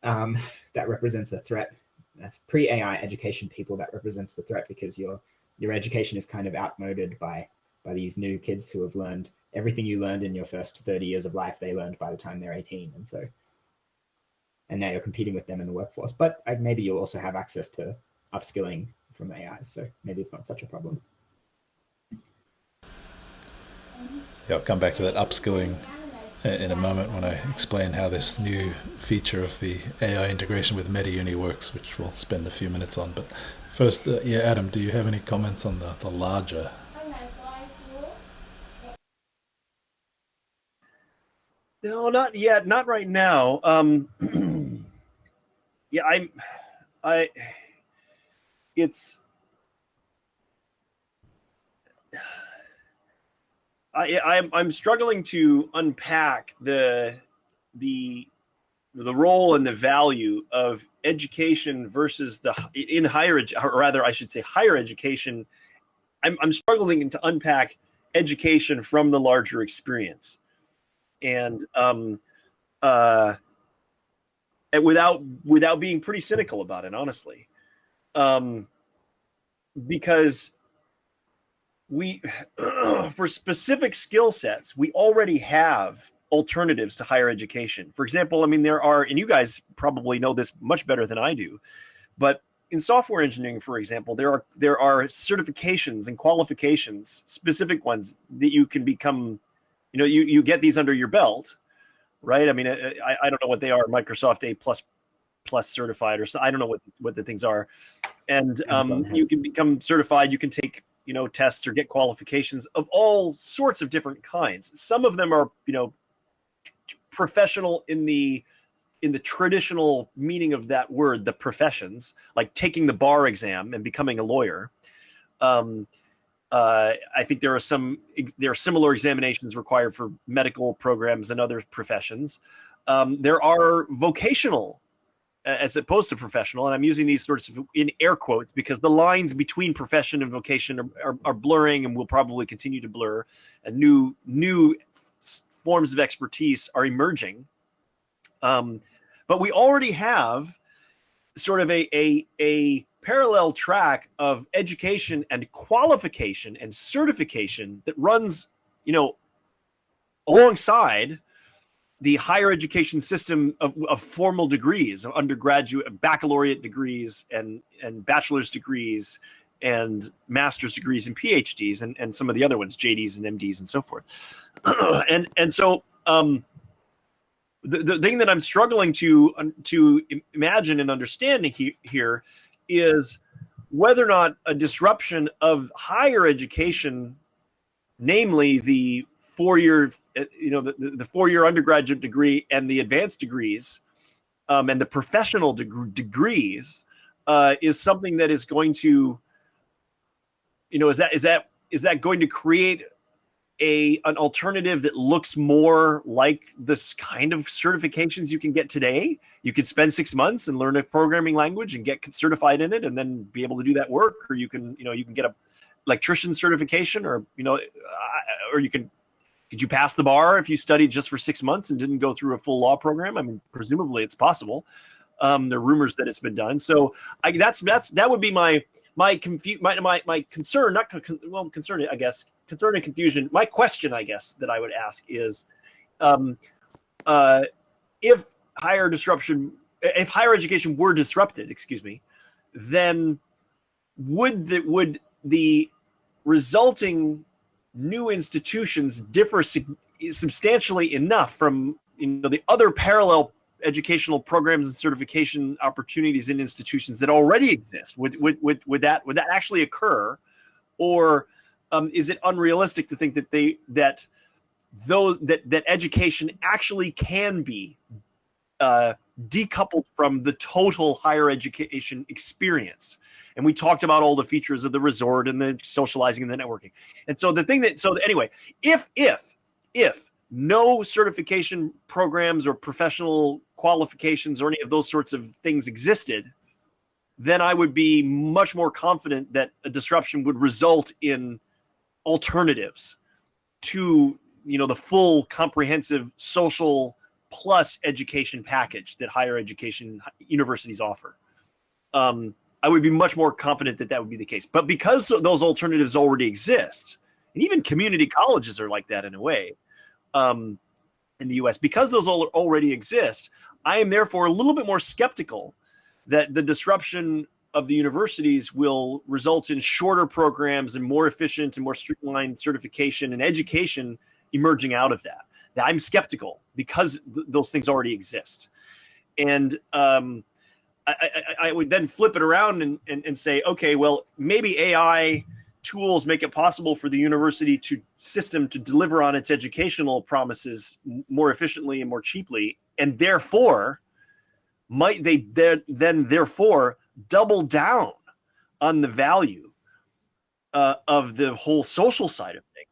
that represents a threat. That's pre-AI education people, that represents the threat, because your education is kind of outmoded by these new kids who have learned everything you learned in your first 30 years of life. They learned by the time they're 18, and now you're competing with them in the workforce. But maybe you'll also have access to upskilling from AI, so maybe it's not such a problem. Yeah, I'll come back to that upskilling in a moment when I explain how this new feature of the AI integration with MetaUni works, which we'll spend a few minutes on. But first, Adam, do you have any comments on the larger? No, not yet. Not right now. Yeah, I'm struggling to unpack the role and the value of education versus higher education. I'm struggling to unpack education from the larger experience, and without being pretty cynical about it, honestly, because we for specific skill sets, we already have alternatives to higher education. For example, there are, and you guys probably know this much better than I do, but in software engineering, for example, there are certifications and qualifications, specific ones that you can become, you get these under your belt, right? I don't know what they are, Microsoft A++ certified, or so, I don't know what the things are. And you can become certified, you can take, tests or get qualifications of all sorts of different kinds. Some of them are, professional in the in the traditional meaning of that word, the professions, like taking the bar exam and becoming a lawyer. I think there are similar examinations required for medical programs and other professions. There are vocational as opposed to professional, and I'm using these sorts of in air quotes because the lines between profession and vocation are blurring and will probably continue to blur, and new forms of expertise are emerging. But we already have sort of a parallel track of education and qualification and certification that runs, alongside the higher education system of formal degrees, of undergraduate, baccalaureate degrees, and bachelor's degrees, and master's degrees and PhDs, and some of the other ones, JDs and MDs and so forth. and so the thing that I'm struggling to imagine and understand here is whether or not a disruption of higher education, namely the 4-year, the 4-year undergraduate degree and the advanced degrees, and the professional degrees, is something that is going to, is that going to create an alternative that looks more like this kind of certifications you can get today? You could spend 6 months and learn a programming language and get certified in it, and then be able to do that work, or you can get a electrician certification, or could you pass the bar if you studied just for 6 months and didn't go through a full law program? I mean, presumably it's possible. There are rumors that it's been done. So that would be my concern, concern, I guess, concern and confusion. My question, I guess, that I would ask is, if higher education were disrupted, then would the resulting new institutions differ substantially enough from the other parallel educational programs and certification opportunities in institutions that already exist? Would that actually occur, or is it unrealistic to think that education actually can be decoupled from the total higher education experience? And we talked about all the features of the resort and the socializing and the networking. And so anyway, if no certification programs or professional qualifications or any of those sorts of things existed, then I would be much more confident that a disruption would result in alternatives to, the full comprehensive social plus education package that higher education universities offer. I would be much more confident that would be the case. But because those alternatives already exist, and even community colleges are like that in a way, in the US, because those already exist, I am therefore a little bit more skeptical that the disruption of the universities will result in shorter programs and more efficient and more streamlined certification and education emerging out of that. I'm skeptical because those things already exist. And I would then flip it around and say, okay, well, maybe AI tools make it possible for the university system to deliver on its educational promises more efficiently and more cheaply, and therefore might they therefore double down on the value of the whole social side of things?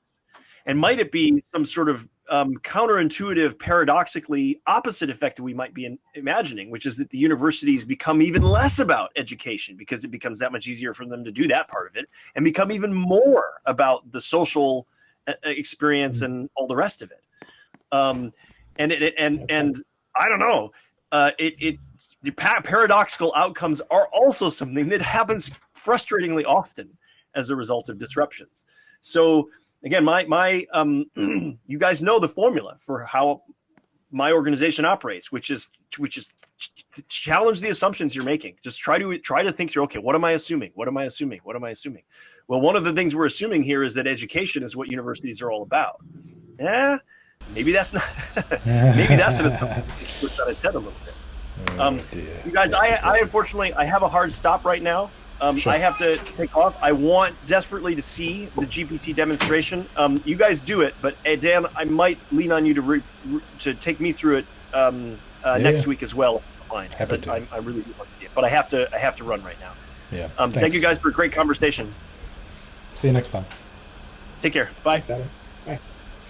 And might it be some sort of counterintuitive, paradoxically opposite effect that we might be imagining, which is that the universities become even less about education because it becomes that much easier for them to do that part of it, and become even more about the social experience and all the rest of it. And I don't know. The paradoxical outcomes are also something that happens frustratingly often as a result of disruptions. So again, you guys know the formula for how my organization operates, which is to challenge the assumptions you're making. Just try to think through, okay, what am I assuming? What am I assuming? What am I assuming? Well, one of the things we're assuming here is that education is what universities are all about. Maybe that's not. Maybe that's an assumption on its head a little bit. You guys, I unfortunately I have a hard stop right now. Sure. I have to take off. I want desperately to see the GPT demonstration. You guys do it, but Dan, I might lean on you to take me through it next week as well. Fine. Happy to. I really do want to see it, but I have to run right now. Yeah. Thank you guys for a great conversation. See you next time. Take care. Bye. Thanks, Adam.